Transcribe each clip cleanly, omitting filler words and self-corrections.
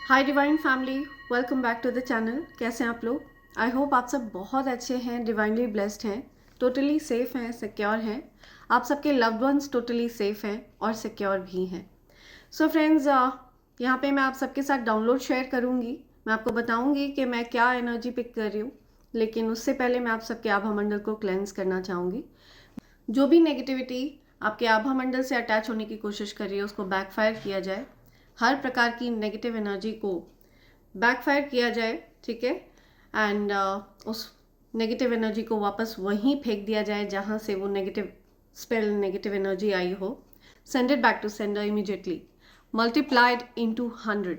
Hi divine family, welcome back to the channel. कैसे हैं आप लोग? आई होप आप सब बहुत अच्छे हैं, डिवाइनली ब्लेस्ड हैं, टोटली सेफ हैं, सिक्योर हैं। आप सबके लव्ड वंस टोटली सेफ हैं और सिक्योर भी हैं। सो फ्रेंड्स, यहाँ पे मैं आप सबके साथ डाउनलोड शेयर करूँगी। मैं आपको बताऊँगी कि मैं क्या एनर्जी पिक कर रही हूँ, लेकिन उससे पहले मैं आप सबके आभा मंडल को क्लेंस करना चाहूँगी। जो भी नेगेटिविटी आपके आभा मंडल से अटैच होने की कोशिश कर रही है उसको बैकफायर किया जाए। हर प्रकार की नेगेटिव एनर्जी को बैकफायर किया जाए, ठीक है। एंड उस नेगेटिव एनर्जी को वापस वहीं फेंक दिया जाए जहाँ से वो नेगेटिव स्पेल, नेगेटिव एनर्जी आई हो। Send it back to sender immediately, multiplied into 100,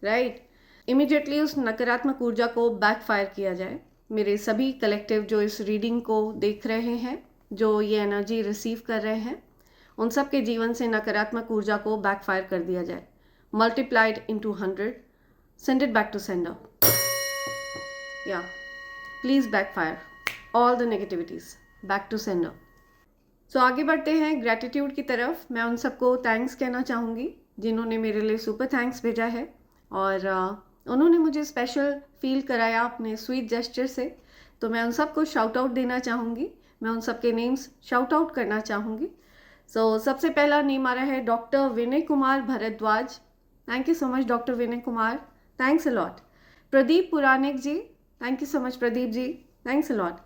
right. Immediately उस नकारात्मक ऊर्जा को बैकफायर किया जाए। मेरे सभी कलेक्टिव जो इस रीडिंग को देख रहे हैं, जो ये एनर्जी रिसीव कर रहे हैं, उन सब के जीवन से नकारात्मक ऊर्जा को बैकफायर कर दिया जाए। Multiplied into 100, send it back to sender. Yeah, please backfire all the negativities back to sender. So आगे बढ़ते हैं ग्रैटिट्यूड की तरफ। मैं उन सबको थैंक्स कहना चाहूँगी जिन्होंने मेरे लिए सुपर थैंक्स भेजा है और उन्होंने मुझे स्पेशल फील कराया अपने स्वीट जेस्चर से। तो मैं उन सबको शाउट आउट देना चाहूँगी। मैं उन सबके नेम्स शाउट आउट करना चाहूँगी। सो सबसे पहला नेम आ रहा है doctor Vinay Kumar Bhardwaj. Thank you so much doctor Vinay Kumar, thanks a lot. Pradeep Puranik ji, thank you so much Pradeep ji, thanks a lot.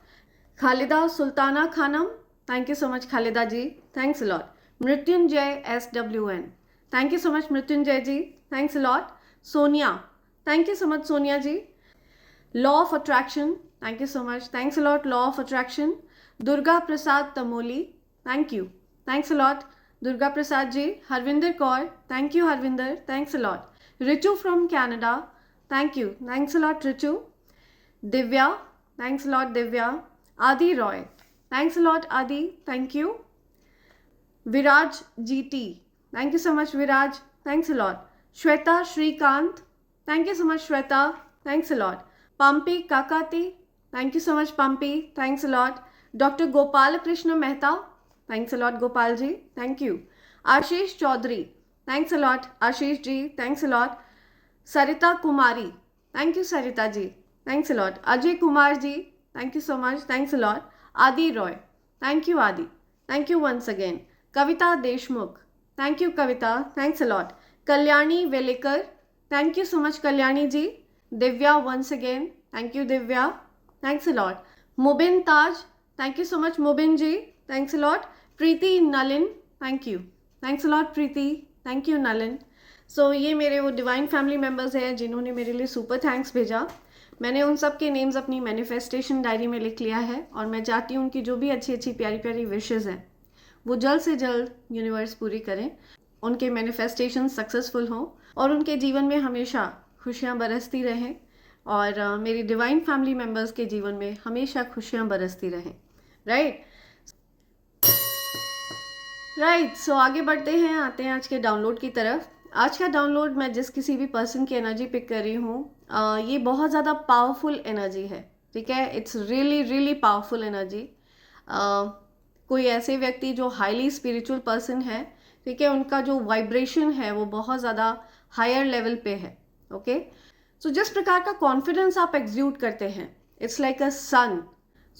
Khalida Sultana Khanam, thank you so much Khalida ji, thanks a lot. Mrityunjay SWN, thank you so much Mrityunjay ji, thanks a lot. Sonia, thank you so much Sonia ji. Law of attraction, thank you so much, thanks a lot law of attraction. Durga Prasad Tamoli, thank you, thanks a lot Durga Prasad ji. Harvinder Kaur, thank you Harvinder, thanks a lot. Richu from Canada, thank you, thanks a lot Richu. Divya, thanks a lot Divya. Adi Roy, thanks a lot Adi, thank you. Viraj GT, thank you so much Viraj, thanks a lot. Shweta Shrikant, thank you so much Shweta, thanks a lot. Pampi Kakati, thank you so much Pampi, thanks a lot. Doctor Gopal Krishna Mehta, thanks a lot Gopal ji, thank you. Ashish Chaudhary, thanks a lot Ashish ji, thanks a lot. Sarita Kumari, thank you Sarita ji, thanks a lot. Ajay Kumar ji, thank you so much, thanks a lot. Adi Roy, thank you Adi, thank you once again. Kavita Deshmukh, thank you Kavita, thanks a lot. Kalyani Velekar, thank you so much Kalyani ji. Divya once again, thank you Divya, thanks a lot. Mubin Taj, thank you so much Mubin ji, thanks a lot. Preeti Nalin, thank you, thanks a lot Preeti, thank you Nalin. So ये मेरे वो divine family members हैं जिन्होंने मेरे लिए super thanks भेजा। मैंने उन सब के नेम्स अपनी मैनिफेस्टेशन डायरी में लिख लिया है और मैं चाहती हूँ कि जो भी अच्छी अच्छी प्यारी प्यारी विशेज़ हैं वो जल्द से जल्द यूनिवर्स पूरी करें, उनके मैनिफेस्टेशन सक्सेसफुल हों और उनके जीवन में हमेशा खुशियाँ बरसती रहें और मेरी डिवाइन फैमिली मेम्बर्स के जीवन में हमेशा खुशियाँ बरसती रहें। राइट राइट सो आगे बढ़ते हैं, आते हैं आज के डाउनलोड की तरफ। आज का डाउनलोड मैं जिस किसी भी पर्सन की एनर्जी पिक कर रही हूँ, ये बहुत ज़्यादा पावरफुल एनर्जी है, ठीक है। It's really really powerful energy. कोई ऐसे व्यक्ति जो हाईली स्पिरिचुअल पर्सन है, ठीक है, उनका जो वाइब्रेशन है वो बहुत ज़्यादा हायर लेवल पे है। ओके, सो जिस प्रकार का कॉन्फिडेंस आप एग्ज्यूट करते हैं, इट्स लाइक अ सन।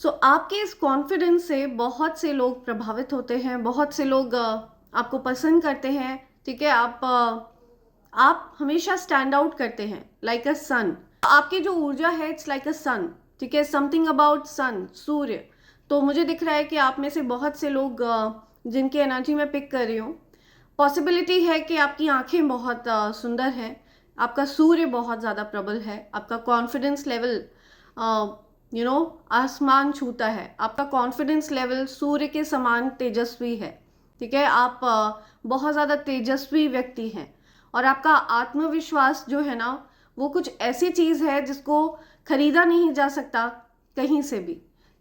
सो आपके इस कॉन्फिडेंस से बहुत से लोग प्रभावित होते हैं, बहुत से लोग आपको पसंद करते हैं, ठीक है। आप हमेशा स्टैंड आउट करते हैं लाइक अ सन। आपकी जो ऊर्जा है इट्स लाइक अ सन, ठीक है। समथिंग अबाउट सन, सूर्य। तो मुझे दिख रहा है कि आप में से बहुत से लोग जिनकी एनर्जी मैं पिक कर रही हूँ, पॉसिबिलिटी है कि आपकी आंखें बहुत सुंदर हैं, आपका सूर्य बहुत ज़्यादा प्रबल है, आपका कॉन्फिडेंस लेवल आसमान छूता है, आपका कॉन्फिडेंस लेवल सूर्य के समान तेजस्वी है, ठीक है। आप बहुत ज़्यादा तेजस्वी व्यक्ति हैं और आपका आत्मविश्वास जो है ना वो कुछ ऐसी चीज़ है जिसको खरीदा नहीं जा सकता कहीं से भी,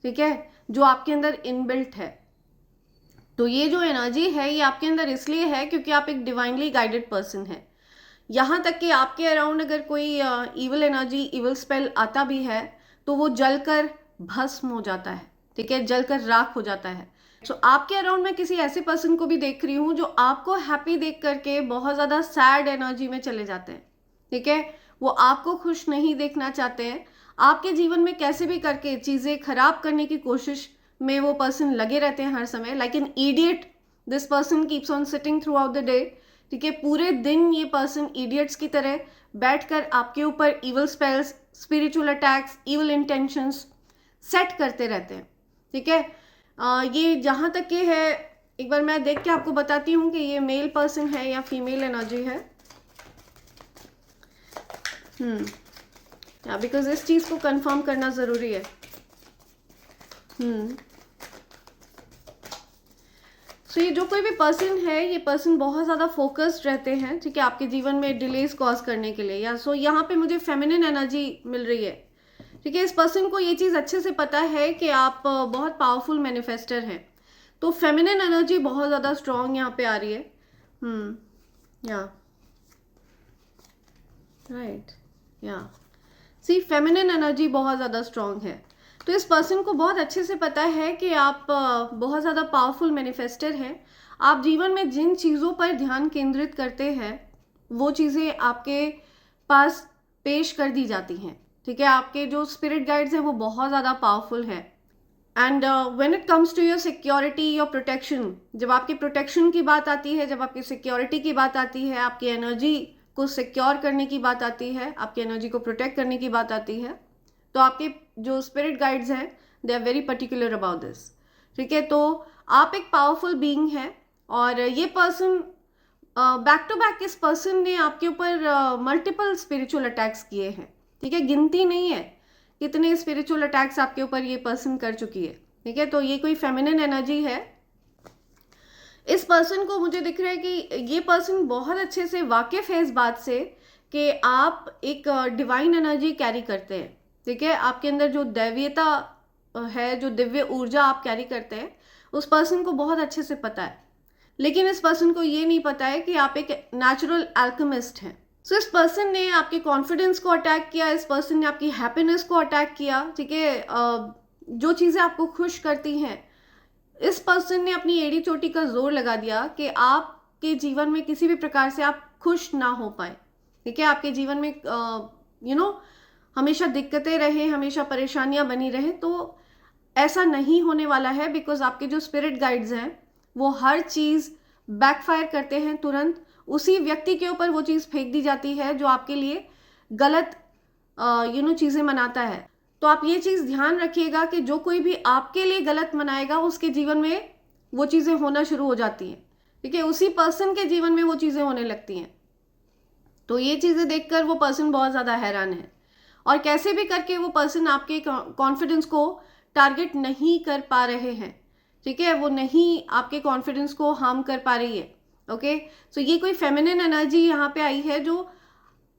ठीक है, जो आपके अंदर इनबिल्ट है। तो ये जो एनर्जी है ये आपके अंदर इसलिए है क्योंकि आप एक डिवाइनली गाइडेड पर्सन है। यहाँ तक कि आपके अराउंड अगर कोई इवल एनर्जी, इवल स्पेल आता भी है तो वो जलकर भस्म हो जाता है, ठीक है, जलकर राख हो जाता है। सो आपके अराउंड मैं किसी ऐसे पर्सन को भी देख रही हूँ जो आपको हैप्पी देख करके बहुत ज़्यादा सैड एनर्जी में चले जाते हैं, ठीक है, वो आपको खुश नहीं देखना चाहते हैं। आपके जीवन में कैसे भी करके चीज़ें खराब करने की कोशिश में वो पर्सन लगे रहते हैं हर समय। Like an idiot this person keeps on sitting through out the day. ठीक है, पूरे दिन ये पर्सन इडियट्स की तरह बैठकर आपके ऊपर evil spells, spiritual attacks, evil intentions set करते रहते हैं। ठीक है, ये जहाँ तक कि है, एक बार मैं देख के आपको बताती हूँ कि ये मेल पर्सन है या फीमेल एनर्जी है। या बिकॉज इस चीज़ को कंफर्म करना ज़रूरी है। सो ये जो कोई भी पर्सन है, ये पर्सन बहुत ज़्यादा फोकस्ड रहते हैं। ठीक है, आपके जीवन में डिलेज कॉज करने के लिए। या सो यहाँ पे मुझे फेमिनिन एनर्जी मिल रही है। ठीक है, इस पर्सन को ये चीज़ अच्छे से पता है कि आप बहुत पावरफुल मैनिफेस्टर हैं, तो फेमिनिन एनर्जी बहुत ज़्यादा स्ट्रॉन्ग यहाँ पे आ रही है। या राइट, या सी फेमिनिन एनर्जी बहुत ज़्यादा स्ट्रॉन्ग है। तो इस पर्सन को बहुत अच्छे से पता है कि आप बहुत ज़्यादा पावरफुल मैनिफेस्टर हैं। आप जीवन में जिन चीज़ों पर ध्यान केंद्रित करते हैं वो चीज़ें आपके पास पेश कर दी जाती हैं। ठीक है, आपके जो स्पिरिट गाइड्स हैं वो बहुत ज़्यादा पावरफुल है। And when it comes to your security, your protection, जब आपकी प्रोटेक्शन की बात आती है, जब आपकी सिक्योरिटी की बात आती है, आपकी एनर्जी को सिक्योर करने की बात आती है, आपकी एनर्जी को प्रोटेक्ट करने की बात आती है, तो आपके जो स्पिरिट गाइड्स हैं they are very particular about this. ठीक है, तो आप एक पावरफुल बीइंग हैं और ये पर्सन बैक टू बैक, इस पर्सन ने आपके ऊपर मल्टीपल स्पिरिचुअल अटैक्स किए हैं। ठीक है, गिनती नहीं है कितने स्पिरिचुअल अटैक्स आपके ऊपर ये पर्सन कर चुकी है। ठीक है, तो ये कोई फेमिनिन एनर्जी है। इस पर्सन को मुझे दिख रहा है कि ये पर्सन बहुत अच्छे से वाकिफ है इस बात से कि आप एक डिवाइन एनर्जी कैरी करते हैं। ठीक है, आपके अंदर जो दैवीयता है, जो दिव्य ऊर्जा आप कैरी करते हैं, उस पर्सन को बहुत अच्छे से पता है। लेकिन इस पर्सन को ये नहीं पता है कि आप एक नेचुरल अल्केमिस्ट हैं। सो इस पर्सन ने आपके कॉन्फिडेंस को अटैक किया, इस पर्सन ने आपकी हैप्पीनेस को अटैक किया। ठीक है, जो चीज़ें आपको खुश करती हैं, इस पर्सन ने अपनी एड़ी चोटी का जोर लगा दिया कि आपके जीवन में किसी भी प्रकार से आप खुश ना हो पाए। ठीक है, आपके जीवन में हमेशा दिक्कतें रहे, हमेशा परेशानियां बनी रहे, तो ऐसा नहीं होने वाला है। बिकॉज आपके जो स्पिरिट गाइड्स हैं वो हर चीज़ बैकफायर करते हैं, तुरंत उसी व्यक्ति के ऊपर वो चीज़ फेंक दी जाती है जो आपके लिए गलत चीज़ें मनाता है। तो आप ये चीज़ ध्यान रखिएगा कि जो कोई भी आपके लिए गलत मनाएगा उसके जीवन में वो चीज़ें होना शुरू हो जाती हैं। ठीक है, उसी पर्सन के जीवन में वो चीज़ें होने लगती हैं। तो ये चीज़ें देखकर वो पर्सन बहुत ज़्यादा हैरान है और कैसे भी करके वो पर्सन आपके कॉन्फिडेंस को टारगेट नहीं कर पा रहे हैं। ठीक है, वो नहीं आपके कॉन्फिडेंस को हार्म कर पा रही है। ओके, सो ये कोई फेमिनिन एनर्जी यहाँ पे आई है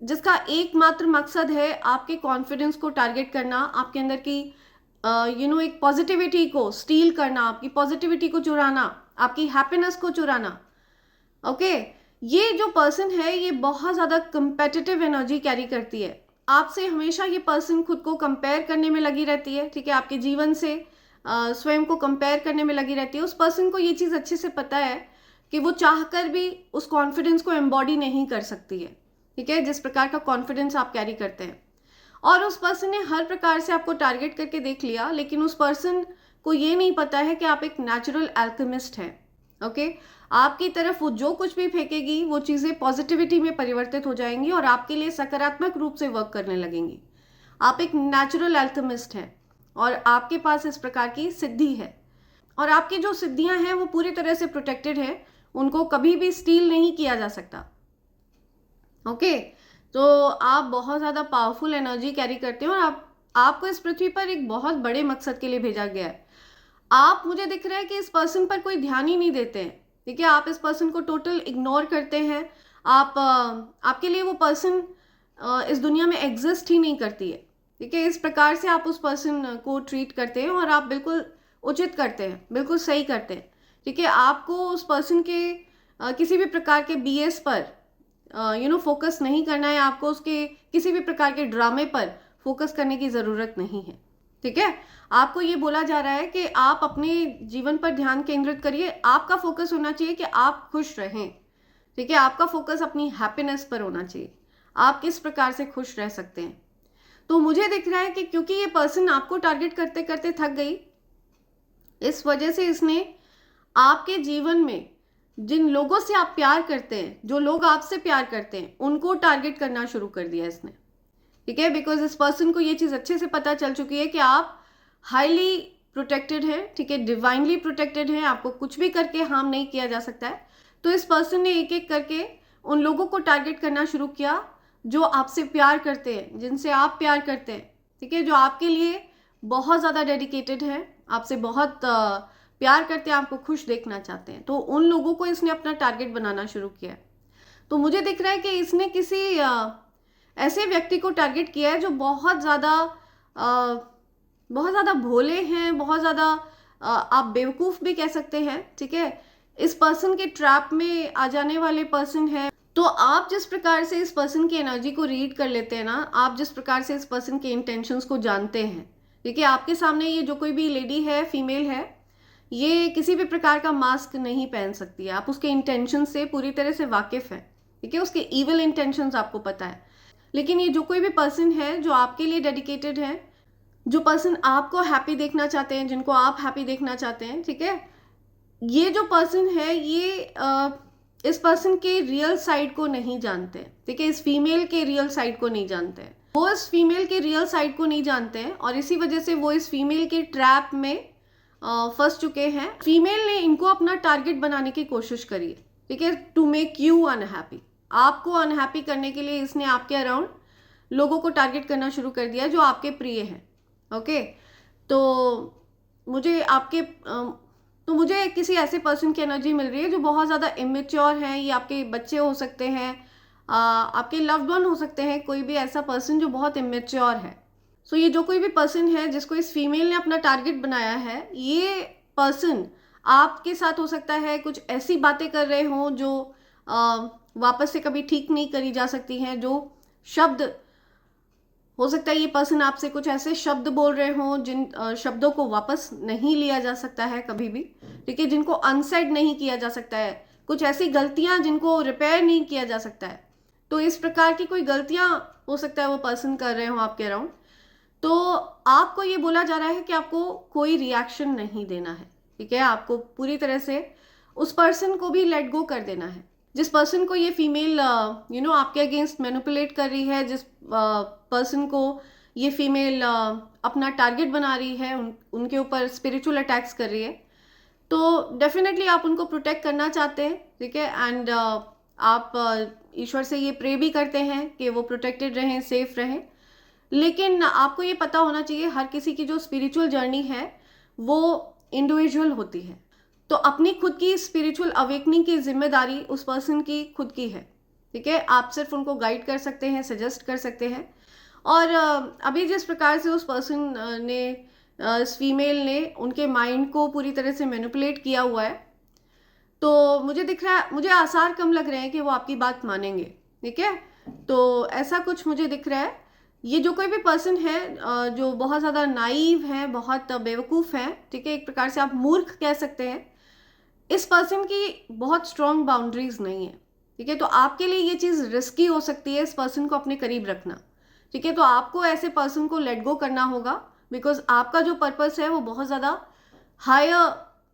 जिसका एकमात्र मकसद है आपके कॉन्फिडेंस को टारगेट करना, आपके अंदर की एक पॉजिटिविटी को स्टील करना, आपकी पॉजिटिविटी को चुराना, आपकी हैप्पीनेस को चुराना। ओके, ये जो पर्सन है ये बहुत ज़्यादा कंपेटिटिव एनर्जी कैरी करती है। आपसे हमेशा ये पर्सन खुद को कंपेयर करने में लगी रहती है। ठीक है, आपके जीवन से स्वयं को कंपेयर करने में लगी रहती है। उस पर्सन को ये चीज़ अच्छे से पता है कि वो चाहकर भी उस कॉन्फिडेंस को एम्बॉडी नहीं कर सकती है। ठीक है, जिस प्रकार का कॉन्फिडेंस आप कैरी करते हैं, और उस पर्सन ने हर प्रकार से आपको टारगेट करके देख लिया, लेकिन उस पर्सन को ये नहीं पता है कि आप एक नेचुरल अल्केमिस्ट हैं। ओके, आपकी तरफ वो जो कुछ भी फेंकेगी वो चीज़ें पॉजिटिविटी में परिवर्तित हो जाएंगी और आपके लिए सकारात्मक रूप से वर्क करने लगेंगी। आप एक नेचुरल अल्केमिस्ट हैं और आपके पास इस प्रकार की सिद्धि है, और आपकी जो सिद्धियां हैं वो पूरी तरह से प्रोटेक्टेड है, उनको कभी भी स्टील नहीं किया जा सकता। ओके, तो आप बहुत ज़्यादा पावरफुल एनर्जी कैरी करते हैं और आपको इस पृथ्वी पर एक बहुत बड़े मकसद के लिए भेजा गया है। आप, मुझे दिख रहा है कि इस पर्सन पर कोई ध्यान ही नहीं देते हैं। ठीक है, आप इस पर्सन को टोटल इग्नोर करते हैं। आपके लिए वो पर्सन इस दुनिया में एग्जिस्ट ही नहीं करती है। ठीक है, इस प्रकार से आप उस पर्सन को ट्रीट करते हैं और आप बिल्कुल उचित करते हैं, बिल्कुल सही करते हैं। ठीक है, आपको उस पर्सन के किसी भी प्रकार के BS पर फोकस नहीं करना है, आपको उसके किसी भी प्रकार के ड्रामे पर फोकस करने की ज़रूरत नहीं है। ठीक है, आपको ये बोला जा रहा है कि आप अपने जीवन पर ध्यान केंद्रित करिए, आपका फोकस होना चाहिए कि आप खुश रहें। ठीक है, आपका फोकस अपनी हैप्पीनेस पर होना चाहिए, आप किस प्रकार से खुश रह सकते हैं। तो मुझे दिख रहा है कि क्योंकि ये पर्सन आपको टारगेट करते करते थक गई, इस वजह से इसने आपके जीवन में जिन लोगों से आप प्यार करते हैं, जो लोग आपसे प्यार करते हैं, उनको टारगेट करना शुरू कर दिया इसने, ठीक है। बिकॉज इस पर्सन को ये चीज़ अच्छे से पता चल चुकी है कि आप हाईली प्रोटेक्टेड है, ठीक है, डिवाइनली प्रोटेक्टेड है, आपको कुछ भी करके हार्म नहीं किया जा सकता है। तो इस पर्सन ने एक एक करके उन लोगों को टारगेट करना शुरू किया जो आपसे प्यार करते हैं, जिनसे आप प्यार करते हैं, ठीक है, जो आपके लिए बहुत ज़्यादा डेडिकेटेड है, आपसे बहुत प्यार करते हैं, आपको खुश देखना चाहते हैं। तो उन लोगों को इसने अपना टारगेट बनाना शुरू किया। तो मुझे दिख रहा है कि इसने किसी ऐसे व्यक्ति को टारगेट किया है जो बहुत ज़्यादा भोले हैं, बहुत ज़्यादा आप बेवकूफ़ भी कह सकते हैं, ठीक है। इस पर्सन के ट्रैप में आ जाने वाले पर्सन है। तो आप जिस प्रकार से इस पर्सन की एनर्जी को रीड कर लेते हैं ना, आप जिस प्रकार से इस पर्सन के इंटेंशंस को जानते हैं, ठीक है, आपके सामने ये जो कोई भी लेडी है, फीमेल है, ये किसी भी प्रकार का मास्क नहीं पहन सकती है। आप उसके इंटेंशन से पूरी तरह से वाकिफ़ है, ठीक है, उसके इविल इंटेंशंस आपको पता है। लेकिन ये जो कोई भी पर्सन है जो आपके लिए डेडिकेटेड है, जो पर्सन आपको हैप्पी देखना चाहते हैं, जिनको आप हैप्पी देखना चाहते हैं, ठीक है, ये जो पर्सन है ये इस पर्सन के रियल साइड को नहीं जानते, ठीक है, इस फीमेल के रियल साइड को नहीं जानते हैं। वो इस फीमेल के रियल साइड को नहीं जानते हैं और इसी वजह से वो इस फीमेल के ट्रैप में फंस चुके हैं। फीमेल ने इनको अपना टारगेट बनाने की कोशिश करी है, ठीक है, टू मेक यू अनहैप्पी। आपको अनहैप्पी करने के लिए इसने आपके अराउंड लोगों को टारगेट करना शुरू कर दिया जो आपके प्रिय हैं। ओके, तो मुझे किसी ऐसे पर्सन की एनर्जी मिल रही है जो बहुत ज़्यादा इमेच्योर है। ये आपके बच्चे हो सकते हैं, आपके लव्ड वन हो सकते हैं, कोई भी ऐसा पर्सन जो बहुत इमेच्योर है। सो ये जो कोई भी पर्सन है जिसको इस फीमेल ने अपना टारगेट बनाया है, ये पर्सन आपके साथ हो सकता है कुछ ऐसी बातें कर रहे हों जो वापस से कभी ठीक नहीं करी जा सकती हैं। जो शब्द हो सकता है ये पर्सन आपसे कुछ ऐसे शब्द बोल रहे हों जिन शब्दों को वापस नहीं लिया जा सकता है कभी भी, ठीक है, जिनको अनसेड नहीं किया जा सकता है, कुछ ऐसी गलतियां जिनको रिपेयर नहीं किया जा सकता है। तो इस प्रकार की कोई गलतियां हो सकता है वो पर्सन कर रहे हो आपके अराउंड। तो आपको ये बोला जा रहा है कि आपको कोई रिएक्शन नहीं देना है, ठीक है, आपको पूरी तरह से उस पर्सन को भी लेट गो कर देना है। जिस पर्सन को ये फीमेल आपके अगेंस्ट मैनिपुलेट कर रही है, जिस पर्सन को ये फीमेल अपना टारगेट बना रही है, उनके ऊपर स्पिरिचुअल अटैक्स कर रही है, तो डेफिनेटली आप उनको प्रोटेक्ट करना चाहते हैं, ठीक है, एंड आप ईश्वर से ये प्रे भी करते हैं कि वो प्रोटेक्टेड रहें, सेफ रहें। लेकिन आपको ये पता होना चाहिए हर किसी की जो स्पिरिचुअल जर्नी है वो इंडिविजुअल होती है। तो अपनी खुद की स्पिरिचुअल अवेकनिंग की जिम्मेदारी उस पर्सन की खुद की है, ठीक है। आप सिर्फ उनको गाइड कर सकते हैं, सजेस्ट कर सकते हैं। और अभी जिस प्रकार से उस पर्सन ने इस फीमेल ने उनके माइंड को पूरी तरह से मैनिपुलेट किया हुआ है, तो मुझे दिख रहा है, मुझे आसार कम लग रहे हैं कि वो आपकी बात मानेंगे, ठीक है। तो ऐसा कुछ मुझे दिख रहा है। ये जो कोई भी पर्सन है जो बहुत ज़्यादा नाइव है, बहुत बेवकूफ़ है, ठीक है, एक प्रकार से आप मूर्ख कह सकते हैं, इस पर्सन की बहुत स्ट्रॉन्ग बाउंड्रीज नहीं है, ठीक है। तो आपके लिए ये चीज़ रिस्की हो सकती है इस पर्सन को अपने करीब रखना, ठीक है। तो आपको ऐसे पर्सन को लेट गो करना होगा, बिकॉज आपका जो पर्पस है वो बहुत ज़्यादा हायर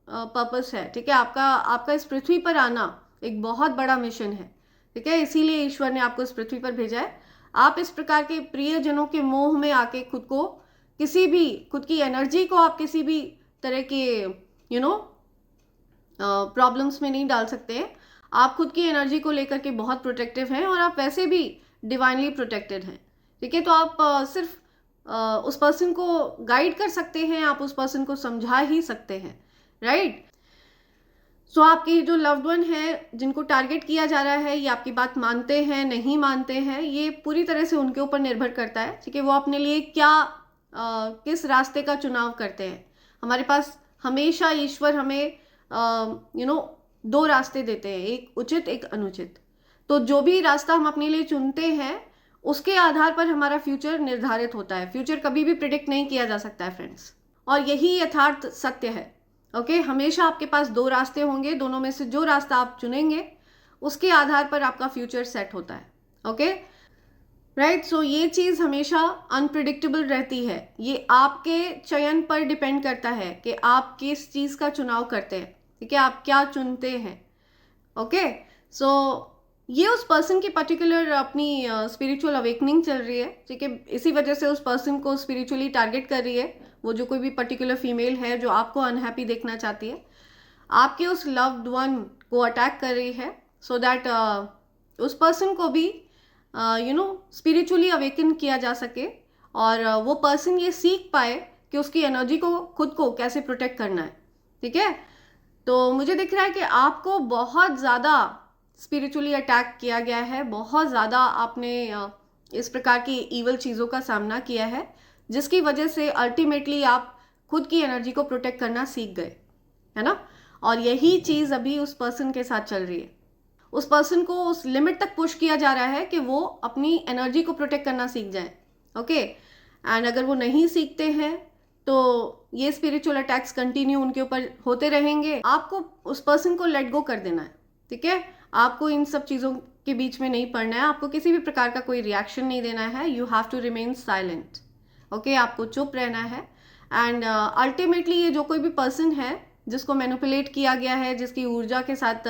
पर्पस है, ठीक है। आपका इस पृथ्वी पर आना एक बहुत बड़ा मिशन है, ठीक है, इसीलिए ईश्वर ने आपको इस पृथ्वी पर भेजा है। आप इस प्रकार के प्रियजनों के मोह में आके खुद की एनर्जी को आप किसी भी तरह के प्रॉब्लम्स में नहीं डाल सकते हैं। आप खुद की एनर्जी को लेकर के बहुत प्रोटेक्टिव हैं और आप वैसे भी डिवाइनली प्रोटेक्टेड हैं, ठीक है। तो आप सिर्फ उस पर्सन को गाइड कर सकते हैं, आप उस पर्सन को समझा ही सकते हैं, राइट। सो आपकी जो लव्ड वन है जिनको टारगेट किया जा रहा है, ये आपकी बात मानते हैं नहीं मानते हैं, ये पूरी तरह से उनके ऊपर निर्भर करता है, ठीक है। वो अपने लिए किस रास्ते का चुनाव करते हैं। हमारे पास हमेशा ईश्वर हमें दो रास्ते देते हैं, एक उचित एक अनुचित। तो जो भी रास्ता हम अपने लिए चुनते हैं उसके आधार पर हमारा फ्यूचर निर्धारित होता है। फ्यूचर कभी भी प्रिडिक्ट नहीं किया जा सकता है फ्रेंड्स, और यही यथार्थ सत्य है। ओके, हमेशा आपके पास दो रास्ते होंगे, दोनों में से जो रास्ता आप चुनेंगे उसके आधार पर आपका फ्यूचर सेट होता है। Okay, right. सो ये चीज़ हमेशा अनप्रिडिक्टेबल रहती है, ये आपके चयन पर डिपेंड करता है कि आप किस चीज़ का चुनाव करते हैं, ठीक है, आप क्या चुनते हैं। ओके, सो ये उस पर्सन की पर्टिकुलर अपनी स्पिरिचुअल अवेकनिंग चल रही है, ठीक है, इसी वजह से उस पर्सन को स्पिरिचुअली टारगेट कर रही है वो जो कोई भी पर्टिकुलर फीमेल है जो आपको अनहैप्पी देखना चाहती है, आपके उस लव्ड वन को अटैक कर रही है, सो दैट उस पर्सन को भी स्पिरिचुअली अवेकन किया जा सके और वो पर्सन ये सीख पाए कि उसकी एनर्जी को खुद को कैसे प्रोटेक्ट करना है, ठीक है। तो मुझे दिख रहा है कि आपको बहुत ज़्यादा स्पिरिचुअली अटैक किया गया है, बहुत ज़्यादा आपने इस प्रकार की ईवल चीज़ों का सामना किया है, जिसकी वजह से अल्टीमेटली आप खुद की एनर्जी को प्रोटेक्ट करना सीख गए, है ना। और यही चीज़ अभी उस पर्सन के साथ चल रही है, उस पर्सन को उस लिमिट तक पुश किया जा रहा है कि वो अपनी एनर्जी को प्रोटेक्ट करना सीख जाए। ओके, एंड अगर वो नहीं सीखते हैं तो ये स्पिरिचुअल अटैक्स कंटिन्यू उनके ऊपर होते रहेंगे। आपको उस पर्सन को लेट गो कर देना है, ठीक है, आपको इन सब चीज़ों के बीच में नहीं पड़ना है, आपको किसी भी प्रकार का कोई रिएक्शन नहीं देना है। You have to remain silent. Okay, आपको चुप रहना है। एंड अल्टीमेटली ये जो कोई भी पर्सन है जिसको मैनिपुलेट किया गया है, जिसकी ऊर्जा के साथ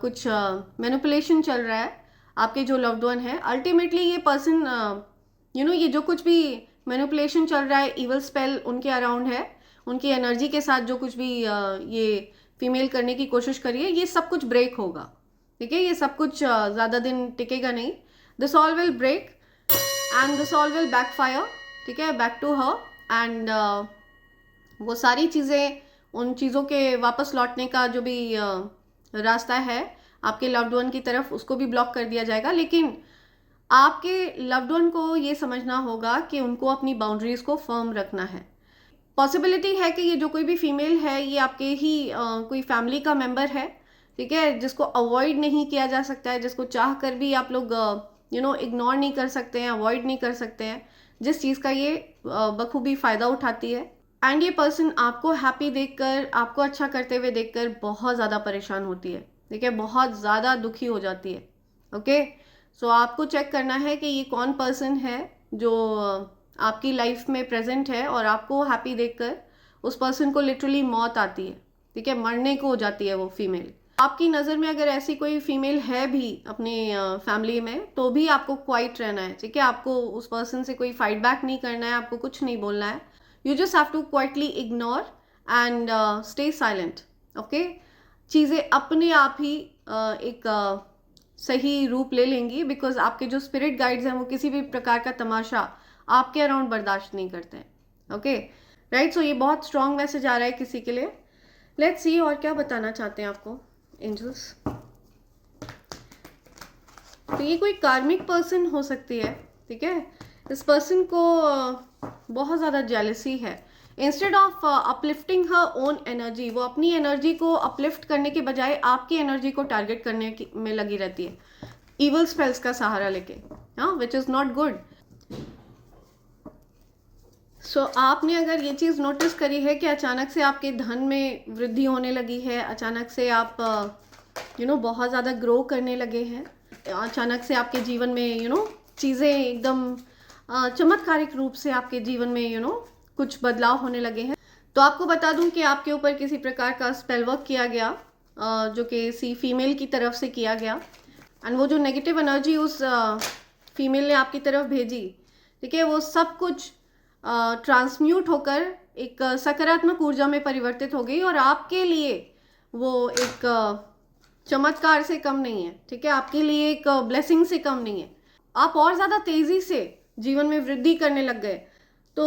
कुछ मैनिपुलेशन चल रहा है, आपके जो लव्ड वन है, अल्टीमेटली ये पर्सन ये जो कुछ भी मैनिपुलेशन चल रहा है, इवल स्पेल उनके अराउंड है, उनकी एनर्जी के साथ जो कुछ भी ये फीमेल करने की कोशिश करिए, ये सब कुछ ब्रेक होगा, ठीक है, ये सब कुछ ज़्यादा दिन टिकेगा नहीं। This all will break and this all will backfire, ठीक है, बैक टू हर। एंड वो सारी चीज़ें, उन चीज़ों के वापस लौटने का जो भी रास्ता है आपके लव्ड वन की तरफ, उसको भी ब्लॉक कर दिया जाएगा। लेकिन आपके लव्ड वन को ये समझना होगा कि उनको अपनी बाउंड्रीज को फर्म रखना है। पॉसिबिलिटी है कि ये जो कोई भी फीमेल है ये आपके ही कोई फैमिली का मेंबर है, ठीक है, जिसको अवॉइड नहीं किया जा सकता है, जिसको चाह कर भी आप लोग इग्नोर नहीं कर सकते हैं, अवॉइड नहीं कर सकते हैं, जिस चीज़ का ये बखूबी फ़ायदा उठाती है। एंड ये पर्सन आपको हैप्पी देखकर, आपको अच्छा करते हुए देखकर बहुत ज़्यादा परेशान होती है, ठीक है, बहुत ज़्यादा दुखी हो जाती है। ओके, सो आपको चेक करना है कि ये कौन पर्सन है जो आपकी लाइफ में प्रेजेंट है और आपको हैप्पी देखकर उस पर्सन को लिटरली मौत आती है, ठीक है, मरने को हो जाती है वो फीमेल। आपकी नज़र में अगर ऐसी कोई फीमेल है भी अपने फैमिली में, तो भी आपको क्वाइट रहना है, ठीक है, आपको उस पर्सन से कोई फाइट बैक नहीं करना है, आपको कुछ नहीं बोलना है। You just have to quietly ignore and stay silent. Okay, चीज़ें अपने आप ही एक सही रूप ले लेंगी, बिकॉज आपके जो स्पिरिट गाइड्स हैं वो किसी भी प्रकार का तमाशा आपके अराउंड बर्दाश्त नहीं करते हैं। Okay, right. सो ये बहुत स्ट्रॉन्ग मैसेज आ रहा है किसी के लिए। लेट्स सी और क्या बताना चाहते हैं आपको एंजल्स। तो ये कोई कार्मिक पर्सन हो सकती है, ठीक है, इस पर्सन को बहुत ज़्यादा जेलसी है। Instead of uplifting her own energy, वो अपनी एनर्जी को अपलिफ्ट करने के बजाय आपकी एनर्जी को टारगेट करने में लगी रहती है, इवल स्पेल्स का सहारा लेके, हाँ, विच इज़ नॉट गुड। सो आपने अगर ये चीज़ नोटिस करी है कि अचानक से आपके धन में वृद्धि होने लगी है, अचानक से आप बहुत ज़्यादा ग्रो करने लगे हैं, अचानक से आपके जीवन में चीज़ें एकदम चमत्कारिक रूप से आपके जीवन में कुछ बदलाव होने लगे हैं, तो आपको बता दूं कि आपके ऊपर किसी प्रकार का स्पेल वर्क किया गया, जो कि किसी फीमेल की तरफ से किया गया। एंड वो जो नेगेटिव एनर्जी उस फीमेल ने आपकी तरफ भेजी, ठीक है, वो सब कुछ ट्रांसम्यूट होकर एक सकारात्मक ऊर्जा में परिवर्तित हो गई और आपके लिए वो एक चमत्कार से कम नहीं है, ठीक है, आपके लिए एक ब्लेसिंग से कम नहीं है। आप और ज़्यादा तेज़ी से जीवन में वृद्धि करने लग गए। तो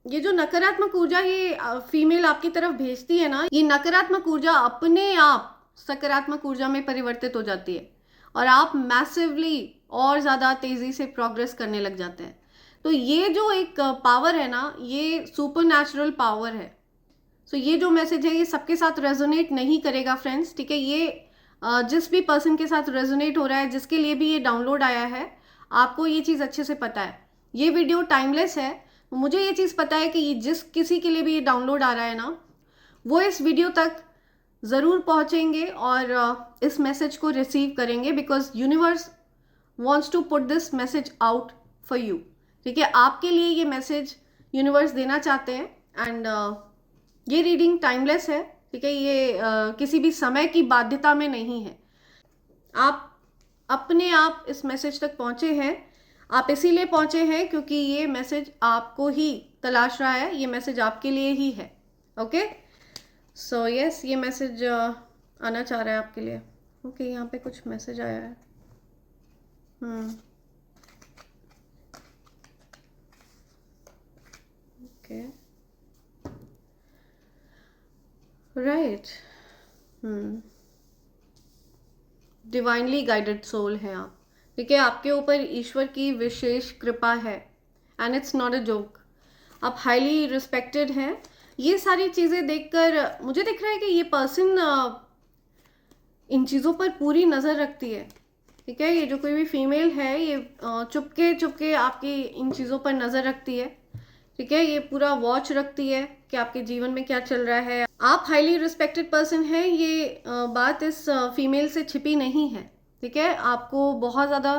ये जो नकारात्मक ऊर्जा ये फीमेल आपकी तरफ भेजती है ना, ये नकारात्मक ऊर्जा अपने आप सकारात्मक ऊर्जा में परिवर्तित हो जाती है और आप मैसिवली और ज़्यादा तेज़ी से प्रोग्रेस करने लग जाते हैं। तो ये जो एक पावर है ना, ये सुपर नेचुरल पावर है। सो ये जो मैसेज है ये सबके साथ रेजोनेट नहीं करेगा फ्रेंड्स, ठीक है, ये जिस भी पर्सन के साथ रेजोनेट हो रहा है, जिसके लिए भी ये डाउनलोड आया है, आपको ये चीज़ अच्छे से पता है, ये वीडियो टाइमलेस है। मुझे ये चीज़ पता है कि ये जिस किसी के लिए भी ये डाउनलोड आ रहा है ना, वो इस वीडियो तक ज़रूर पहुँचेंगे और इस मैसेज को रिसीव करेंगे, because universe wants to put this message out for you. ठीक है, आपके लिए ये मैसेज यूनिवर्स देना चाहते हैं. एंड ये रीडिंग टाइमलेस है. ठीक है, ये किसी भी समय की बाध्यता में नहीं है. आप अपने आप इस मैसेज तक पहुंचे हैं. आप इसीलिए पहुंचे हैं क्योंकि ये मैसेज आपको ही तलाश रहा है. ये मैसेज आपके लिए ही है. ओके, सो यस, ये मैसेज आना चाह रहा है आपके लिए. ओके, यहाँ पे कुछ मैसेज आया है. Okay, right. Divinely guided soul है आप. ठीक है, आपके ऊपर ईश्वर की विशेष कृपा है. And it's not a joke. आप हाईली रिस्पेक्टेड हैं. ये सारी चीज़ें देखकर मुझे दिख रहा है कि ये पर्सन इन चीज़ों पर पूरी नज़र रखती है. ठीक है, ये जो कोई भी फीमेल है ये चुपके चुपके आपकी इन चीज़ों पर नज़र रखती है. ठीक है, ये पूरा वॉच रखती है कि आपके जीवन में क्या चल रहा है. आप हाईली रिस्पेक्टेड पर्सन हैं, ये बात इस फीमेल से छिपी नहीं है. ठीक है, आपको बहुत ज़्यादा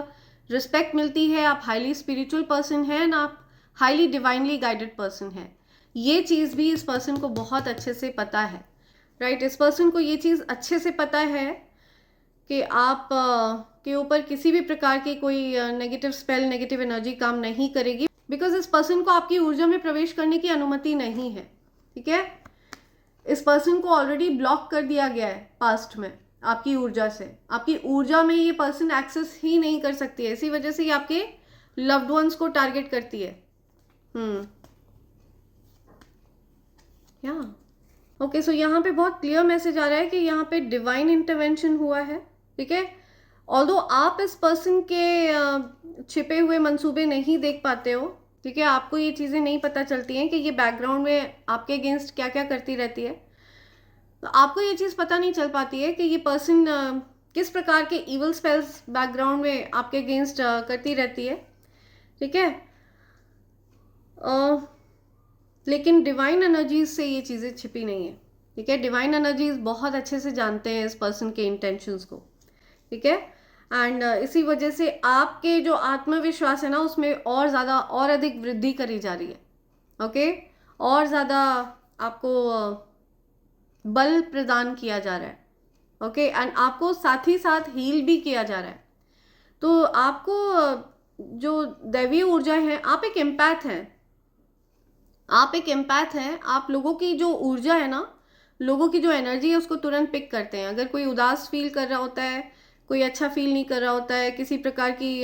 रिस्पेक्ट मिलती है. आप हाईली स्पिरिचुअल पर्सन हैं एंड आप हाईली डिवाइनली गाइडेड पर्सन हैं. ये चीज़ भी इस पर्सन को बहुत अच्छे से पता है. राइट, इस पर्सन को ये चीज़ अच्छे से पता है कि आप के ऊपर किसी भी प्रकार की कोई नेगेटिव स्पेल, नेगेटिव एनर्जी काम नहीं करेगी. बिकॉज इस पर्सन को आपकी ऊर्जा में प्रवेश करने की अनुमति नहीं है. ठीक है, इस पर्सन को ऑलरेडी ब्लॉक कर दिया गया है पास्ट में आपकी ऊर्जा से. आपकी ऊर्जा में ये पर्सन एक्सेस ही नहीं कर सकती है. इसी वजह से ये आपके लव्ड वंस को टारगेट करती है. या ओके, सो यहाँ पे बहुत क्लियर मैसेज आ रहा है कि यहाँ पे डिवाइन इंटरवेंशन हुआ है. ठीक है, ऑल्दो आप इस पर्सन के छिपे हुए मंसूबे नहीं देख पाते हो. ठीक है, आपको ये चीज़ें नहीं पता चलती हैं कि ये बैकग्राउंड में आपके अगेंस्ट क्या क्या करती रहती है. तो आपको ये चीज़ पता नहीं चल पाती है कि ये पर्सन किस प्रकार के इवल स्पेल्स बैकग्राउंड में आपके अगेंस्ट करती रहती है. ठीक है, लेकिन डिवाइन एनर्जीज से ये चीज़ें छिपी नहीं है. ठीक है, डिवाइन एनर्जीज बहुत अच्छे से जानते हैं इस पर्सन के इंटेंशंस को. ठीक है, एंड इसी वजह से आपके जो आत्मविश्वास है ना उसमें और ज़्यादा और अधिक वृद्धि करी जा रही है. ओके, और ज़्यादा आपको बल प्रदान किया जा रहा है. ओके, एंड आपको साथ ही साथ हील भी किया जा रहा है. तो आपको जो दैवीय ऊर्जा है, आप एक एम्पैथ हैं. आप एक एम्पैथ हैं. आप लोगों की जो ऊर्जा है ना, लोगों की जो एनर्जी है उसको तुरंत पिक करते हैं. अगर कोई उदास फील कर रहा होता है, कोई अच्छा फील नहीं कर रहा होता है, किसी प्रकार की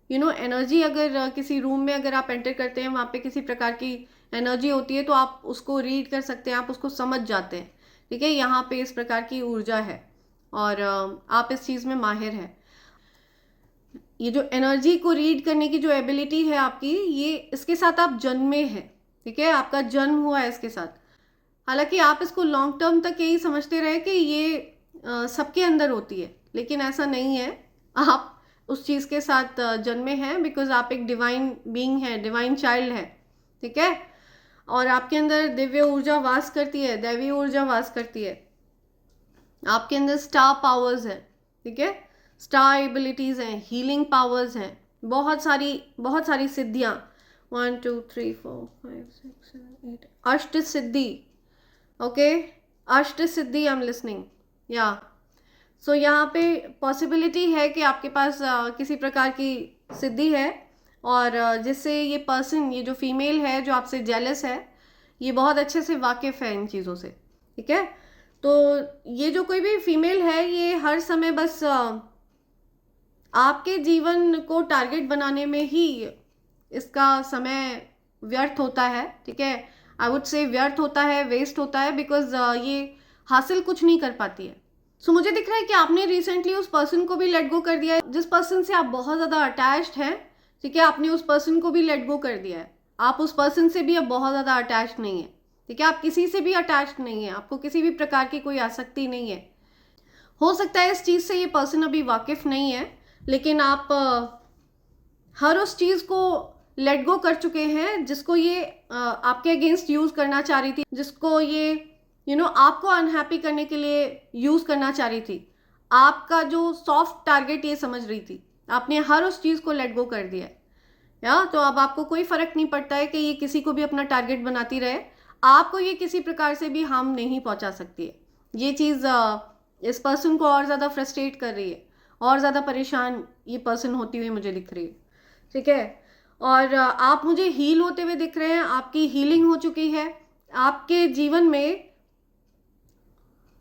एनर्जी अगर किसी रूम में अगर आप एंटर करते हैं, वहाँ पे किसी प्रकार की एनर्जी होती है तो आप उसको रीड कर सकते हैं, आप उसको समझ जाते हैं. ठीक है, यहाँ पे इस प्रकार की ऊर्जा है और आप इस चीज़ में माहिर हैं. ये जो एनर्जी को रीड करने की जो एबिलिटी है आपकी, ये इसके साथ आप जन्मे हैं. ठीक है, आपका जन्म हुआ है इसके साथ. हालांकि आप इसको लॉन्ग टर्म तक यही समझते रहे कि ये सबके अंदर होती है, लेकिन ऐसा नहीं है. आप उस चीज़ के साथ जन्मे हैं बिकॉज आप एक डिवाइन बीइंग है, डिवाइन चाइल्ड है. ठीक है, और आपके अंदर दिव्य ऊर्जा वास करती है, दैवीय ऊर्जा वास करती है. आपके अंदर स्टार पावर्स है. ठीक है, स्टार एबिलिटीज़ हैं, हीलिंग पावर्स हैं, बहुत सारी सिद्धियाँ. 1 2 3 4 5 6 7 8 अष्ट सिद्धि. ओके, अष्ट सिद्धि. I am listening. या सो यहाँ पे पॉसिबिलिटी है कि आपके पास किसी प्रकार की सिद्धि है और जिससे ये पर्सन, ये जो फीमेल है जो आपसे जेलस है, ये बहुत अच्छे से वाकिफ़ है इन चीज़ों से. ठीक है, तो ये जो कोई भी फीमेल है ये हर समय बस आपके जीवन को टारगेट बनाने में ही इसका समय व्यर्थ होता है. ठीक है, आई वुड से व्यर्थ होता है, वेस्ट होता है, बिकॉज ये हासिल कुछ नहीं कर पाती है. सो मुझे दिख रहा है कि आपने रिसेंटली उस पर्सन को भी लेट गो कर दिया है जिस पर्सन से आप बहुत ज़्यादा अटैच्ड हैं. ठीक है, आपने उस पर्सन को भी लेट गो कर दिया है. आप उस पर्सन से भी अब बहुत ज़्यादा अटैच्ड नहीं है. ठीक है, आप किसी से भी अटैच्ड नहीं है, आपको किसी भी प्रकार की कोई आसक्ति नहीं है. हो सकता है इस चीज़ से ये पर्सन अभी वाकिफ़ नहीं है, लेकिन आप हर उस चीज़ को लेट गो कर चुके हैं जिसको ये आपके अगेंस्ट यूज़ करना चाह रही थी, जिसको ये आपको अनहैप्पी करने के लिए यूज़ करना चाह रही थी. आपका जो सॉफ्ट टारगेट ये समझ रही थी. आपने हर उस चीज़ को लेट गो कर दिया है, या तो अब आपको कोई फ़र्क नहीं पड़ता है कि ये किसी को भी अपना टारगेट बनाती रहे, आपको ये किसी प्रकार से भी हार्म नहीं पहुंचा सकती है। ये चीज़ इस पर्सन को और ज़्यादा फ्रस्ट्रेट कर रही है, और ज़्यादा परेशान ये पर्सन होती हुई मुझे दिख रही है, ठीक है। और आप मुझे हील होते हुए दिख रहे हैं, आपकी हीलिंग हो चुकी है, आपके जीवन में